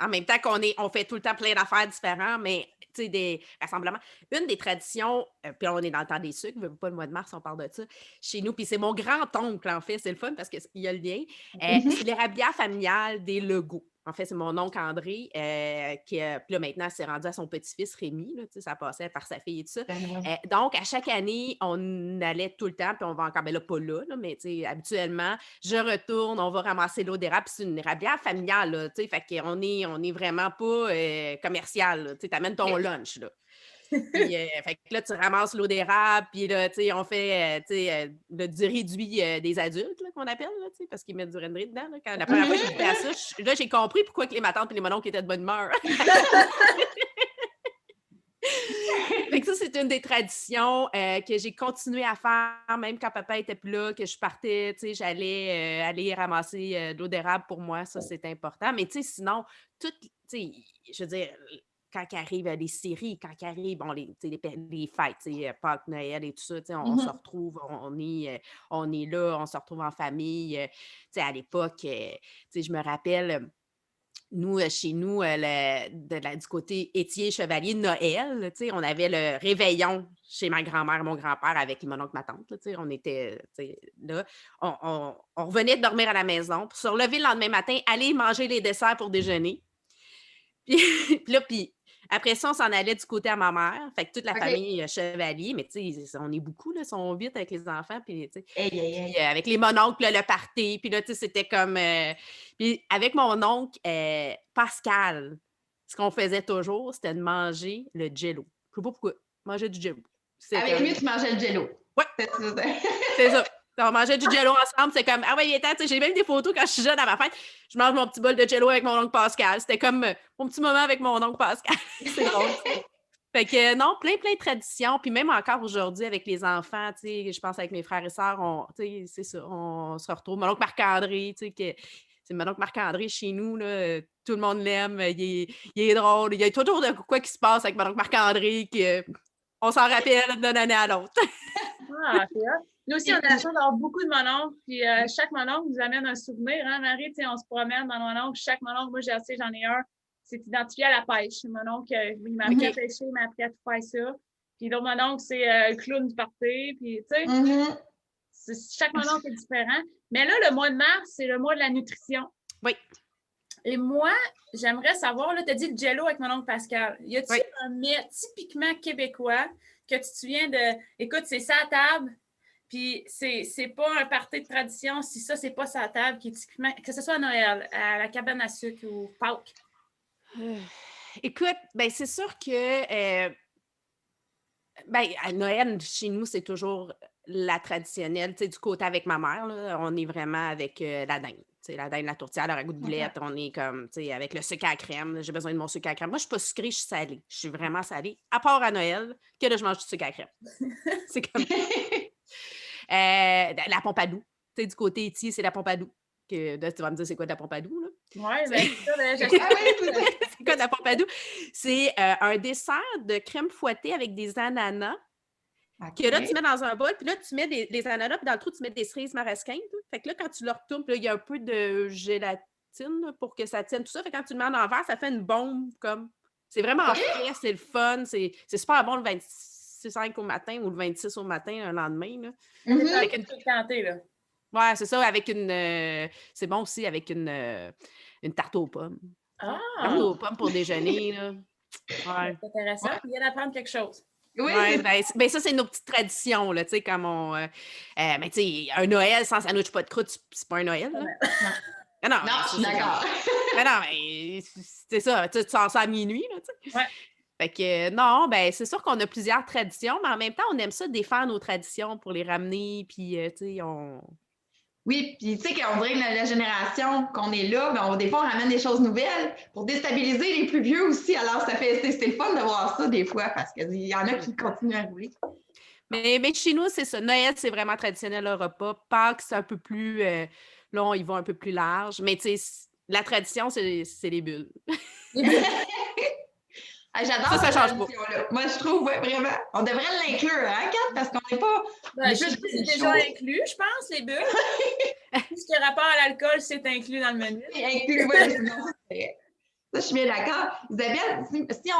En même temps on fait tout le temps plein d'affaires différentes, mais tu sais, des rassemblements. Une des traditions, puis on est dans le temps des sucres, pas le mois de mars, on parle de ça chez nous, puis c'est mon grand-oncle, en fait, c'est le fun parce qu'il y a le lien. C'est l'érabia familial des Legault. en fait, c'est mon oncle André, puis là, maintenant, c'est rendu à son petit-fils Rémi, là, ça passait par sa fille et tout ça. Donc, à chaque année, on allait tout le temps, puis on va encore, ben là, pas là, mais habituellement, je retourne, on va ramasser l'eau d'érable, puis c'est une érablière familiale, là, fait qu'on est vraiment pas commercial, tu amènes ton lunch, là. Puis, fait que là, tu ramasses l'eau d'érable, puis là, on fait du réduit des adultes, là, qu'on appelle, là, parce qu'ils mettent du rendri dedans. Là. Quand la première fois que j'ai goûté à ça, là, j'ai compris pourquoi que les matantes et les mononcles étaient de bonne humeur. Fait que ça, c'est une des traditions que j'ai continué à faire, même quand papa était plus là, que je partais, j'allais aller ramasser de l'eau d'érable pour moi, ça, c'est important. Mais sinon, je veux dire, quand arrivent les séries, quand arrivent les fêtes, Pâques, Noël et tout ça, on se retrouve, on est là, on se retrouve en famille. À l'époque, je me rappelle, nous, chez nous, du côté Étier Chevalier, Noël, on avait le réveillon chez ma grand-mère et mon grand-père avec mon oncle, ma tante. Là, on était là. On revenait de dormir à la maison pour se relever le lendemain matin, aller manger les desserts pour déjeuner. Puis après ça, on s'en allait du côté à ma mère. Fait que toute la famille Chevalier, mais on est beaucoup, là, sont 8 avec les enfants. Puis, avec les mononcles, le party. Puis là, c'était comme... Puis avec mon oncle, Pascal, ce qu'on faisait toujours, c'était de manger le jello. Je ne sais pas pourquoi. Manger du jello. Avec lui, tu mangeais le jello. Oui. C'est ça. On mangeait du jello ensemble. C'est comme, ah ouais, il est temps. J'ai même des photos quand je suis jeune à ma fête. Je mange mon petit bol de jello avec mon oncle Pascal. C'était comme mon petit moment avec mon oncle Pascal. C'est drôle. Fait que non, plein de traditions. Puis même encore aujourd'hui avec les enfants, je pense avec mes frères et sœurs, c'est ça, on se retrouve. Mon oncle Marc-André, c'est mon oncle Marc-André chez nous, là, tout le monde l'aime. Il est drôle. Il y a toujours de quoi qui se passe avec mon oncle Marc-André. On s'en rappelle d'une année à l'autre. Ah, c'est vrai. Nous aussi, on a la chance d'avoir beaucoup de mononcles, puis chaque mononcle nous amène un souvenir, hein, Marie? On se promène dans le mononcle, chaque mononcle, moi, j'en ai un, c'est identifié à la pêche. Mon oncle, il m'a appris à pêcher, il m'a appris à tout faire ça. Puis l'autre mononcle, c'est le clown du party, puis tu sais, chaque mononcle est différent. Mais là, le mois de mars, c'est le mois de la nutrition. Oui. Et moi, j'aimerais savoir, là, tu as dit le jello avec mon oncle Pascal. Y a-t-il un mets typiquement québécois que tu te souviens de, écoute, c'est ça à table, puis c'est pas un party de tradition, si ça, c'est pas ça à table, qui est typiquement, que ce soit à Noël, à la cabane à sucre ou Pâques? Écoute, ben c'est sûr que à Noël, chez nous, c'est toujours la traditionnelle, du côté avec ma mère, là, on est vraiment avec la dinde. La dinde, la tourtière, le ragoût de boulette, on est comme, avec le sucre à crème. J'ai besoin de mon sucre à crème. Moi, je ne suis pas sucrée, je suis salée. Je suis vraiment salée, à part à Noël, que là, je mange du sucre à crème. C'est comme... la Pompadour. Du côté Étier, c'est la Pompadour. Que, là, tu vas me dire, c'est quoi de la Pompadour, là? Oui, bien ça, c'est quoi de la Pompadour? C'est un dessert de crème fouettée avec des ananas. Que là, tu mets dans un bol, puis là, tu mets les ananas, puis dans le trou, tu mets des cerises marasquines. Fait que là, quand tu le retournes, il y a un peu de gélatine là, pour que ça tienne tout ça. Fait que quand tu le mets en envers, ça fait une bombe comme... C'est vraiment frais, c'est le fun. C'est super bon le 25 au matin ou le 26 au matin, un lendemain. Là. Avec une petite quantité, là. Ouais, c'est ça, avec une... c'est bon aussi avec une tarte aux pommes. Ah! Tarte aux pommes pour déjeuner, là. Ouais. C'est intéressant. Il vient d'apprendre quelque chose. Oui, ben ça, c'est nos petites traditions, là, tu sais, comme on... mais tu sais, un Noël sans sandwich pas de croûte, c'est pas un Noël, là. Non, je suis d'accord. Mais non, mais c'est ça, tu sors ça à minuit, là, tu sais. Ouais. Fait que, non, ben c'est sûr qu'on a plusieurs traditions, mais en même temps, on aime ça défendre nos traditions pour les ramener, puis, tu sais, on... Oui, puis tu sais qu'on dirait que la génération qu'on est là, ben des fois, on ramène des choses nouvelles pour déstabiliser les plus vieux aussi. Alors, c'est le fun de voir ça des fois parce qu'il y en a qui continuent à rouler. Mais chez nous, c'est ça. Noël, c'est vraiment traditionnel le repas. Pâques, c'est un peu plus... là, on y va un peu plus large. Mais tu sais, la tradition, c'est les bulles. J'adore ça change pas. Moi, je trouve vraiment. On devrait l'inclure, hein, Kat? Parce qu'on n'est pas. C'est déjà inclus, je pense, les bulles. Tout ce qui a rapport à l'alcool, c'est inclus dans le menu. C'est inclus, oui. Ça, je suis bien d'accord. Isabelle, si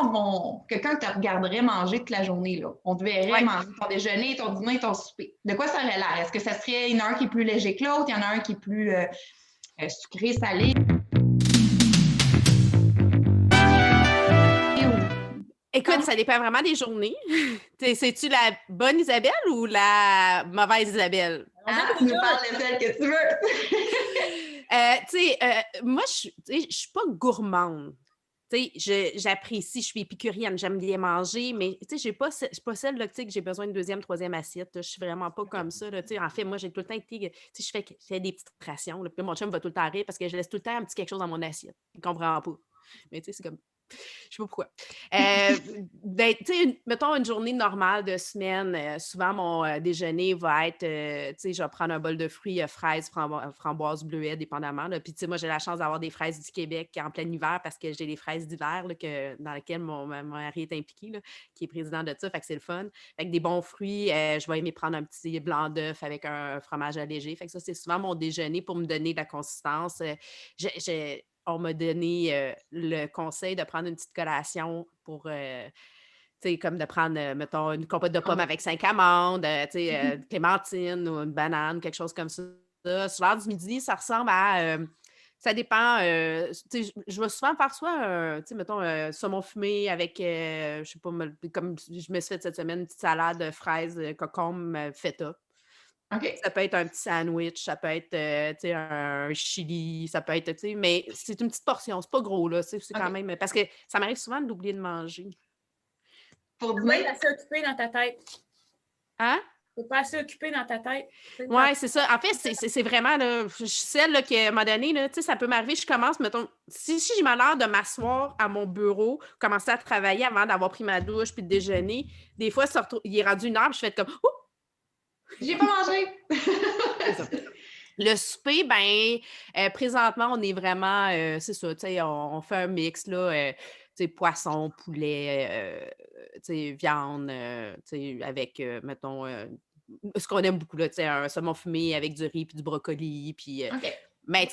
quelqu'un te regarderait manger toute la journée, là, on te verrait manger ton déjeuner, ton dîner, ton souper. De quoi ça aurait l'air? Est-ce que ça serait, il y en a un qui est plus léger que l'autre, il y en a un qui est plus sucré, salé? Écoute, ça dépend vraiment des journées. C'est-tu la bonne Isabelle ou la mauvaise Isabelle? Tu nous parles de celle que tu veux. Moi, je suis pas gourmande. J'apprécie, je suis épicurienne, j'aime bien manger, mais je suis pas celle là, que j'ai besoin de deuxième, troisième assiette. Je suis vraiment pas comme ça. Là, en fait, moi, j'ai tout le temps été. Je fais des petites rations. Là, puis mon chum va tout le temps rire parce que je laisse tout le temps un petit quelque chose dans mon assiette. Il comprend pas. Mais c'est comme. Je sais pas pourquoi. Mettons une journée normale de semaine, souvent mon déjeuner va être, je vais prendre un bol de fruits, fraises, framboises, bleuets, dépendamment. Là. Puis, moi, j'ai la chance d'avoir des fraises du Québec en plein hiver parce que j'ai des fraises d'hiver là, dans lesquelles mon mari est impliqué, là, qui est président de ça. Fait que c'est le fun. Avec des bons fruits, je vais aimer prendre un petit blanc d'œuf avec un fromage allégé. Fait que ça, c'est souvent mon déjeuner pour me donner de la consistance. On m'a donné le conseil de prendre une petite collation pour, comme de prendre, mettons, une compote de pommes avec 5 amandes, clémentine ou une banane, quelque chose comme ça. Sur l'heure du midi, ça ressemble à... ça dépend. Je vais souvent faire soit, mettons, un saumon fumé avec, je sais pas, comme je me suis fait cette semaine, une petite salade de fraises, concombre, feta. Okay. Ça peut être un petit sandwich, ça peut être un chili, ça peut être, mais c'est une petite portion, c'est pas gros, là. C'est quand même. Parce que ça m'arrive souvent d'oublier de manger. Pour demain, t'es assez occupé dans ta tête. Hein? T'es pas assez occupé dans ta tête. Oui, c'est ça. En fait, c'est vraiment, là, je suis celle là, qui, à un moment donné, là, ça peut m'arriver, je commence, mettons, si j'ai malheur de m'asseoir à mon bureau, commencer à travailler avant d'avoir pris ma douche puis de déjeuner, des fois, il est rendu 1 heure, puis je fais comme « Ouh! » J'ai pas mangé! Le souper, présentement, on est vraiment, c'est ça, on fait un mix, là, poisson, poulet, viande, avec, mettons, ce qu'on aime beaucoup, là, un saumon fumé avec du riz puis du brocoli, puis... Mais,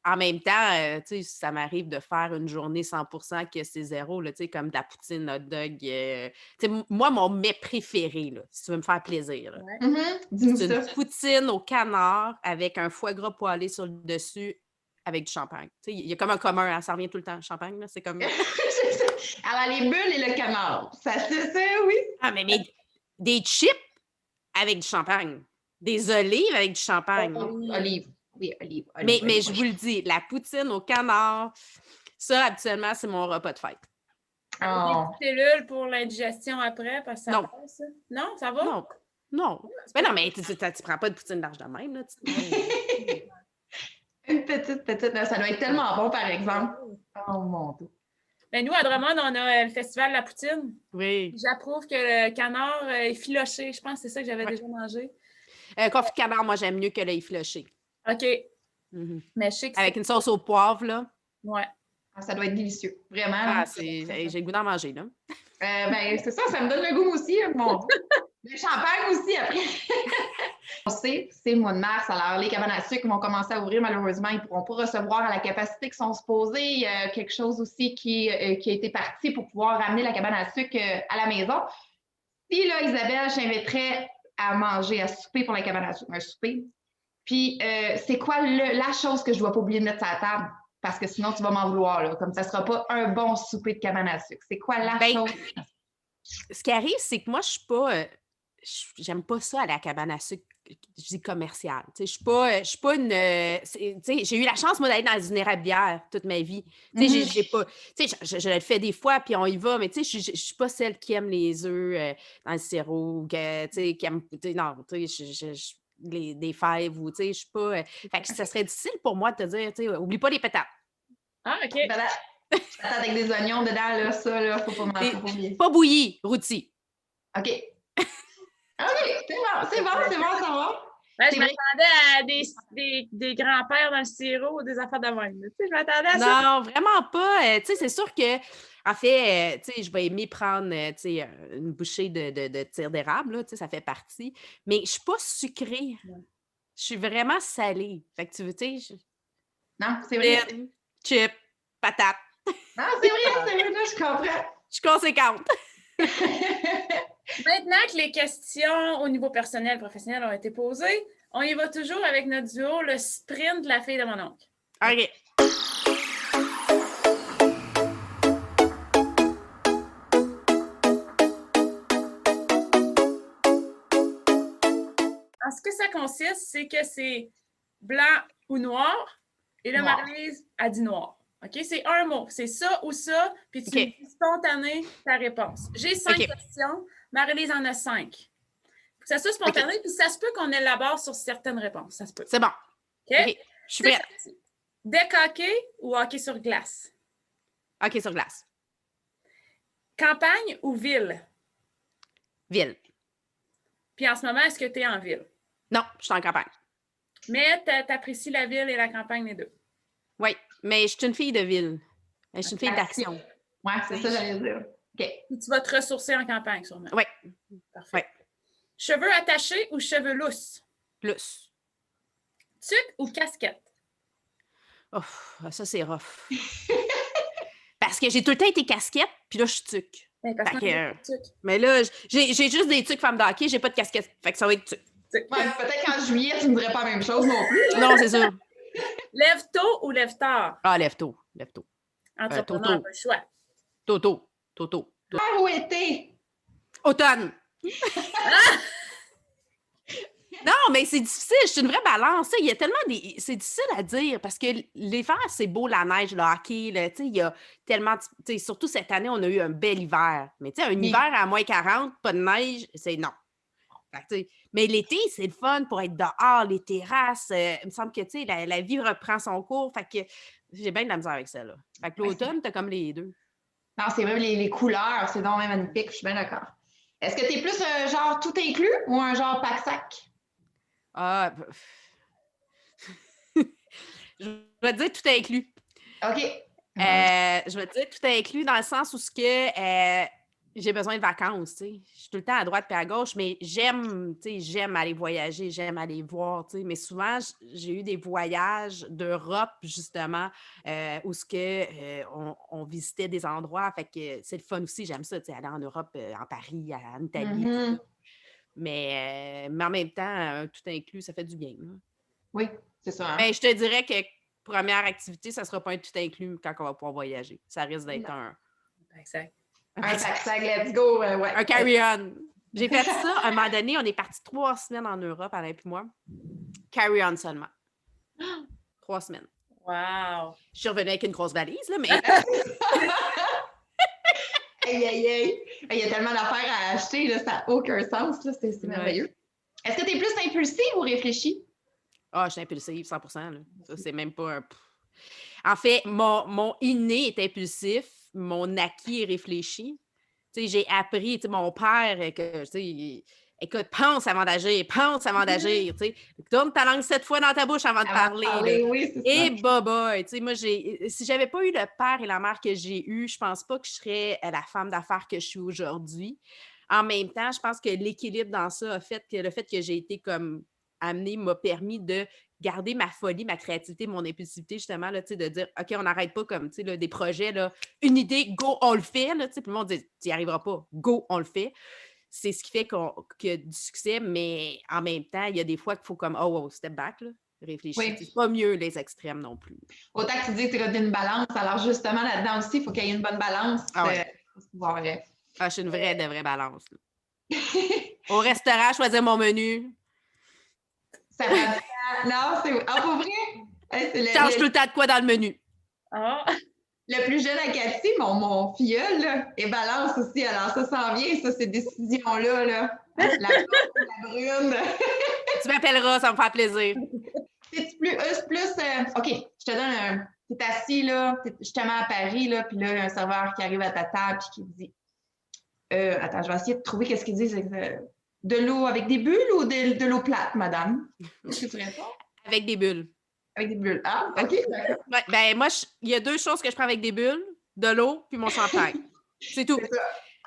en même temps, ça m'arrive de faire une journée 100% que c'est zéro, là, comme de la poutine, hot dog. Moi, mon mets préféré, là, si tu veux me faire plaisir, là, c'est une poutine au canard avec un foie gras poêlé sur le dessus avec du champagne. Il y a comme un commun, hein, ça revient tout le temps, le champagne, là, c'est comme... Alors, les bulles et le canard, ça se sait, oui. Ah, mais des chips avec du champagne. Des olives avec du champagne. Olives. Oui, olive. Mais je vous le dis, la poutine au canard, ça, habituellement, c'est mon repas de fête. Des cellules pour l'indigestion après, parce que ça passe, ça? Non, ça va? Non. Mais non, mais tu prends pas de poutine large de même, là. Une petite, ça doit être tellement bon, par exemple. Oh, mon Dieu. Ben, nous, à Drummond, on a le festival de la poutine. Oui. J'approuve que le canard est filoché. Je pense que c'est ça que j'avais déjà mangé. Confit de canard, moi, j'aime mieux que l'effiloché. OK. Mais je sais que avec une sauce au poivre, là. Ouais. Ça doit être délicieux. Vraiment. Ah, j'ai le goût d'en manger, là. C'est ça me donne le goût aussi. Bon. Le champagne aussi, après. On sait, c'est le mois de mars. Alors, les cabanes à sucre vont commencer à ouvrir. Malheureusement, ils ne pourront pas recevoir à la capacité qu'ils sont supposés. Il y a quelque chose aussi qui a été parti pour pouvoir ramener la cabane à sucre à la maison. Puis là, Isabelle, j'inviterais à manger, à souper pour la cabane à sucre. Un souper. Puis, c'est quoi la chose que je ne dois pas oublier de mettre sur la table? Parce que sinon, tu vas m'en vouloir, là. Comme ça ne sera pas un bon souper de cabane à sucre. C'est quoi la chose? Ce qui arrive, c'est que moi, je suis pas... j'aime pas ça à la cabane à sucre, je dis commerciale. Je suis pas une... j'ai eu la chance, moi, d'aller dans une érablière toute ma vie. J'ai pas... Je le fais des fois, puis on y va, mais je suis pas celle qui aime les œufs dans le sirop, qui aime... Non, des fèves, ou je suis pas... fait que ça serait difficile pour moi de te dire, oublie pas les patates. Ah, OK. Patates avec des oignons dedans, là, ça, là, faut pas m'oublier. Pas bouilli, rôti. OK. OK, c'est bon, ça va. Ben, je m'attendais à des grands-pères dans le sirop ou des affaires de même. Je m'attendais à ça. Non, vraiment pas. C'est sûr que, en fait, je vais aimer prendre une bouchée de tire d'érable, là, ça fait partie. Mais je ne suis pas sucrée. Je suis vraiment salée. Fait que tu veux, Non, c'est vrai. Chips, patates. Non, c'est vrai, là, je comprends. Je suis conséquente. Maintenant que les questions au niveau personnel, professionnel ont été posées, on y va toujours avec notre duo, le sprint de la fille de mon oncle. OK. En ce que ça consiste, c'est que c'est blanc ou noir, et là, Marie-Lise a dit noir. OK? C'est un mot. C'est ça ou ça, puis tu dis spontané ta réponse. J'ai 5 questions. Marie-Lise en a 5. Faut que ça soit spontané, puis ça se peut qu'on élabore sur certaines réponses. Ça se peut. C'est bon. OK? Je suis prête. Deck hockey ou hockey sur glace? Hockey sur glace. Campagne ou ville? Ville. Puis en ce moment, est-ce que tu es en ville? Non, je suis en campagne. Mais tu apprécies la ville et la campagne, les deux. Oui, mais je suis une fille de ville. Je suis une fille d'action. Oui, c'est ça que j'allais dire. OK. Puis tu vas te ressourcer en campagne, sûrement. Oui. Parfait. Ouais. Cheveux attachés ou cheveux lousses? Lousse. Tuque ou casquette? Oh, ça, c'est rough. Parce que j'ai tout le temps été casquette, puis là, je suis tuque. Mais là, j'ai juste des tuques femmes d'hockey, j'ai pas de casquette. Fait que ça va être tuque. Ouais, peut-être qu'en juillet, tu ne dirais pas la même chose non plus. Non, c'est ça. Lève tôt ou lève tard? Ah, lève tôt. Lève tôt. Entrepreneur, pas le choix. Toto. Hiver ou été? Automne. Non, mais c'est difficile. Je suis une vraie balance. Il y a tellement des. C'est difficile à dire parce que l'hiver, c'est beau, la neige, le hockey. Là, il y a tellement. Surtout cette année, on a eu un bel hiver. Mais un hiver à moins 40, pas de neige, c'est non. Fait, mais l'été, c'est le fun pour être dehors, les terrasses. Il me semble que la vie reprend son cours. Fait que j'ai bien de la misère avec ça. Là. Fait que l'automne, t'as comme les deux. Non, c'est vrai, les couleurs, c'est donc même magnifique. Je suis bien d'accord. Est-ce que tu es plus genre tout inclus ou un genre pack-sac? Ah, je vais te dire tout inclus. OK. Je vais te dire tout inclus dans le sens où j'ai besoin de vacances. Je suis tout le temps à droite et à gauche, mais j'aime aller voyager, j'aime aller voir. Mais souvent, j'ai eu des voyages d'Europe, justement, où on visitait des endroits. Fait que c'est le fun aussi, j'aime ça, aller en Europe, en Paris, en Italie. Mm-hmm. Mais en même temps, tout inclus, ça fait du bien. Là. Oui, c'est ça. Hein? Mais je te dirais que première activité, ça ne sera pas un tout inclus quand on va pouvoir voyager. Ça risque d'être un pack-sac. Un pack-sac, let's go. Ouais. Un carry-on. J'ai fait ça, à un moment donné, on est parti 3 semaines en Europe, Alain et moi. Carry-on seulement. 3 semaines. Wow! Je suis revenue avec une grosse valise, là, mais... Aïe. Il y a tellement d'affaires à acheter, là, ça n'a aucun sens. Là, c'est merveilleux. Est-ce que tu es plus impulsive ou réfléchie? Ah, je suis impulsive, 100%. Là. Ça, c'est même pas un... En fait, mon inné est impulsif, mon acquis est réfléchi. Tu sais, j'ai appris, tu sais, mon père, que, tu sais, écoute, pense avant d'agir. Tu sais, tourne ta langue 7 fois dans ta bouche avant de parler. Oui, c'est et boboy, tu sais, moi, si j'avais pas eu le père et la mère que j'ai eu, je pense pas que je serais la femme d'affaires que je suis aujourd'hui. En même temps, je pense que l'équilibre dans ça a fait que le fait que j'ai été comme amenée m'a permis de garder ma folie, ma créativité, mon impulsivité, justement, là, de dire, OK, on n'arrête pas comme là, des projets, là, une idée, go, on le fait. Là, puis le monde dit, tu n'y arriveras pas, go, on le fait. C'est ce qui fait qu'il y a du succès, mais en même temps, il y a des fois qu'il faut comme, oh, step back, là, réfléchir. Oui. C'est pas mieux les extrêmes non plus. Autant que tu dis que tu as une balance, alors justement, là-dedans aussi, il faut qu'il y ait une bonne balance. Je suis une vraie balance. Au restaurant, choisir mon menu. Ça va. Non, c'est. Ah, pour vrai? Change tout le temps de quoi dans le menu. Ah. Le plus jeune à Cathy, mon filleul, là, est balance aussi. Alors, ça s'en vient, ça, ces décisions-là. Là. La brune. Tu m'appelleras, ça me fait plaisir. C'est plus. OK, je te donne un. Tu es assis, là, justement à Paris, là, puis là, il y a un serveur qui arrive à ta table et qui te dit attends, je vais essayer de trouver qu'est-ce qu'il dit. De l'eau avec des bulles ou de l'eau plate, madame? Qu'est-ce que tu réponds? Avec des bulles. Avec des bulles. Ah, OK. Ouais, ben moi, il y a 2 choses que je prends avec des bulles, de l'eau puis mon champagne. C'est tout.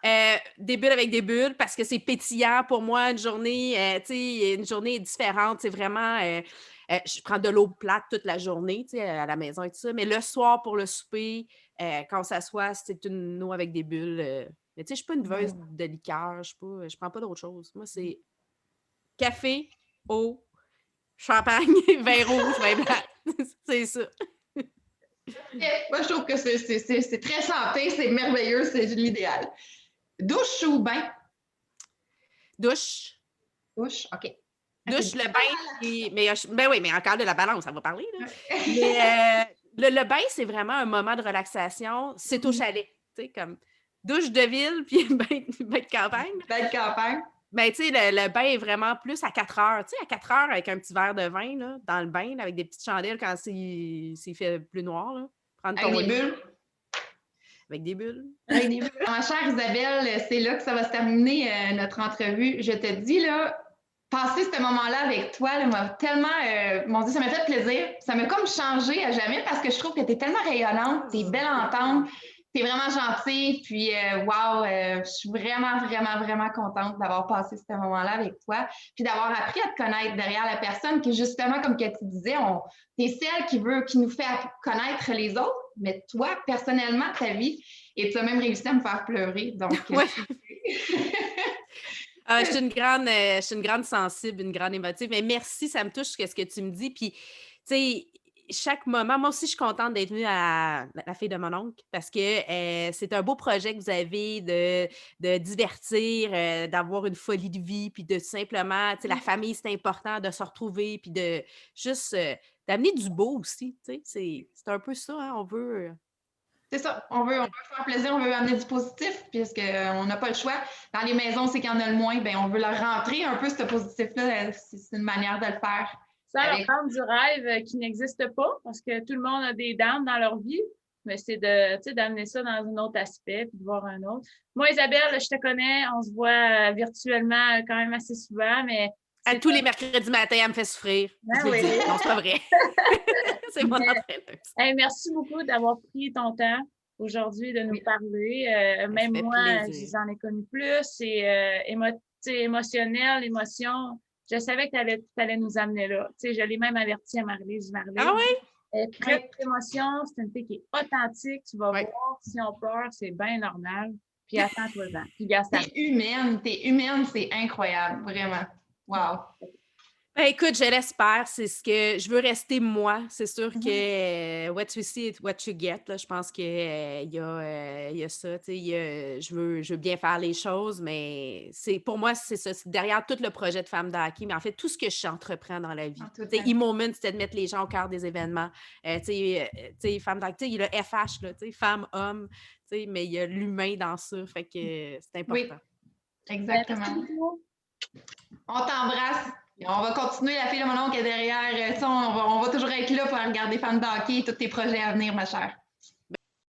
Des bulles avec des bulles parce que c'est pétillant pour moi. Une journée est différente. C'est vraiment... je prends de l'eau plate toute la journée à la maison et tout ça. Mais le soir, pour le souper, quand on s'assoit, c'est une eau avec des bulles. Mais tu sais, je ne suis pas une buveuse de liqueur. Je prends pas d'autre chose. Moi, c'est café, eau, champagne, vin rouge, vin blanc. C'est ça. Moi, je trouve que c'est très santé, c'est merveilleux, c'est l'idéal. Douche ou bain? Douche. Douche, OK. douche, le bain, mais oui, mais encore de la balance, ça va parler, là. Mais le bain, c'est vraiment un moment de relaxation. C'est au chalet, tu sais, comme douche de ville, puis bain de campagne. Bain de campagne. Ben, tu sais, le bain est vraiment plus à 4 heures. Tu sais, à 4 heures, avec un petit verre de vin, là, dans le bain, là, avec des petites chandelles quand c'est fait plus noir, là. Prendre avec des bulles. Avec des bulles. Avec des bulles. Ma chère Isabelle, c'est là que ça va se terminer notre entrevue. Je te dis, là, passer ce moment-là avec toi, là, m'a tellement... mon Dieu, ça m'a fait plaisir. Ça m'a comme changé à jamais parce que je trouve que tu es tellement rayonnante, tu es belle à entendre, tu es vraiment gentille. Puis, wow, je suis vraiment, vraiment, vraiment contente d'avoir passé ce moment-là avec toi. Puis d'avoir appris à te connaître derrière la personne qui, justement, comme que tu disais, tu es celle qui nous fait connaître les autres. Mais toi, personnellement, ta vie, et tu as même réussi à me faire pleurer. Donc, ouais. Je suis une grande sensible, une grande émotive. Mais merci, ça me touche ce que tu me dis. Puis, tu sais, chaque moment, moi aussi, je suis contente d'être venue à la fille de mon oncle parce que c'est un beau projet que vous avez de divertir, d'avoir une folie de vie, puis de simplement, tu sais, la famille, c'est important de se retrouver, puis de juste d'amener du beau aussi, tu sais, c'est un peu ça, hein, on veut... C'est ça, on veut faire plaisir, on veut amener du positif, puisqu'on n'a pas le choix. Dans les maisons, c'est qu'il y en a le moins, bien, on veut leur rentrer un peu ce positif-là, c'est une manière de le faire. Ça leur rendre du rêve qui n'existe pas, parce que tout le monde a des downs dans leur vie, mais c'est d'amener ça dans un autre aspect, puis de voir un autre. Moi, Isabelle, je te connais, on se voit virtuellement quand même assez souvent, mais... À tous les mercredis matin, elle me fait souffrir. Ah, oui. Non, c'est pas vrai. C'est mon entraîneuse. Hey, merci beaucoup d'avoir pris ton temps aujourd'hui de nous parler. Même moi, j'en ai connu plus. C'est émotionnel, l'émotion. Je savais que tu allais nous amener là. Je l'ai même averti à Marie-Lise. Ah oui? Prête d'émotion, c'est une fille qui est authentique. Tu vas voir, si on pleure, c'est bien normal. Puis attends-toi-en. T'es humaine, c'est incroyable, vraiment. Wow! Ben, écoute, je l'espère. C'est ce que je veux rester moi. C'est sûr que what you see is what you get. Là, je pense qu'il y a ça. Je veux bien faire les choses, mais pour moi, c'est ça. C'est derrière tout le projet de Femmes d'Hockey, mais en fait, tout ce que j'entreprends dans la vie. E-Moment, c'était de mettre les gens au cœur des événements. Femmes d'Hockey, il y a le FH, là, femmes, hommes, mais il y a l'humain dans ça. Fait que c'est important. Oui, exactement. On t'embrasse. On va continuer, la fille de mon oncle est derrière. On va toujours être là pour regarder Femmes d'Hockey et tous tes projets à venir, ma chère.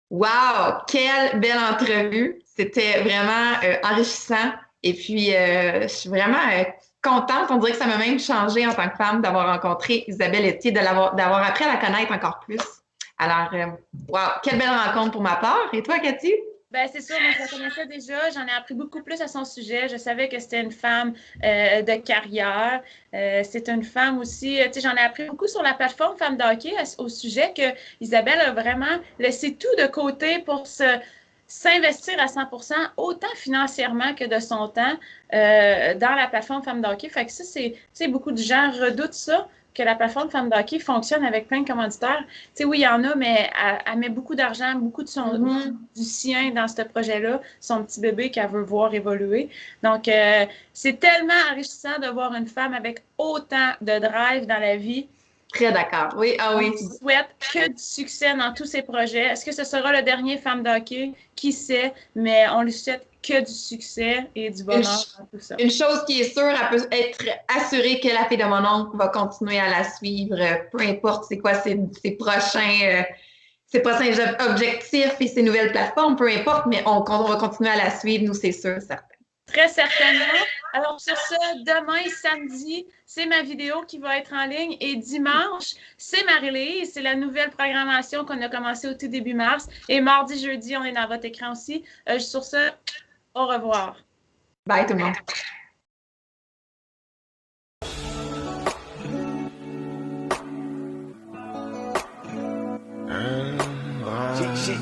Wow! Quelle belle entrevue! C'était vraiment enrichissant. Et puis, je suis vraiment contente. On dirait que ça m'a même changé en tant que femme d'avoir rencontré Isabelle Etier, d'avoir appris à la connaître encore plus. Alors, wow! Quelle belle rencontre pour ma part. Et toi, Cathy? Ben, c'est sûr, moi, je la connaissais déjà. J'en ai appris beaucoup plus à son sujet. Je savais que c'était une femme de carrière. C'est une femme aussi, j'en ai appris beaucoup sur la plateforme Femmes d'Hockey au sujet que Isabelle a vraiment laissé tout de côté pour s'investir à 100%, autant financièrement que de son temps dans la plateforme Femmes d'Hockey. Fait que ça, c'est beaucoup de gens redoutent ça, que la plateforme Femmes d'Hockey fonctionne avec plein de commanditaires. Tu sais, oui, il y en a, mais elle met beaucoup d'argent, beaucoup de du sien dans ce projet-là, son petit bébé qu'elle veut voir évoluer. Donc, c'est tellement enrichissant de voir une femme avec autant de drive dans la vie. Très d'accord. Oui, ah oui. On souhaite que du succès dans tous ses projets. Est-ce que ce sera le dernier Femme d'Hockey? Qui sait? Mais on lui souhaite que du succès et du bonheur dans tout ça. Une chose qui est sûre, elle peut être assurée que la fille de mon oncle va continuer à la suivre, peu importe c'est quoi ses prochains objectifs et ses nouvelles plateformes, peu importe, mais on va continuer à la suivre, nous, c'est sûr, certain. Très certainement. Alors, sur ce, demain, samedi, c'est ma vidéo qui va être en ligne et dimanche, c'est Marie-Lise. C'est la nouvelle programmation qu'on a commencée au tout début mars. Et mardi, jeudi, on est dans votre écran aussi. Sur ce, au revoir. Bye tout le monde.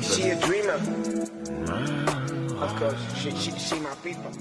She a dreamer. Of course, she my people.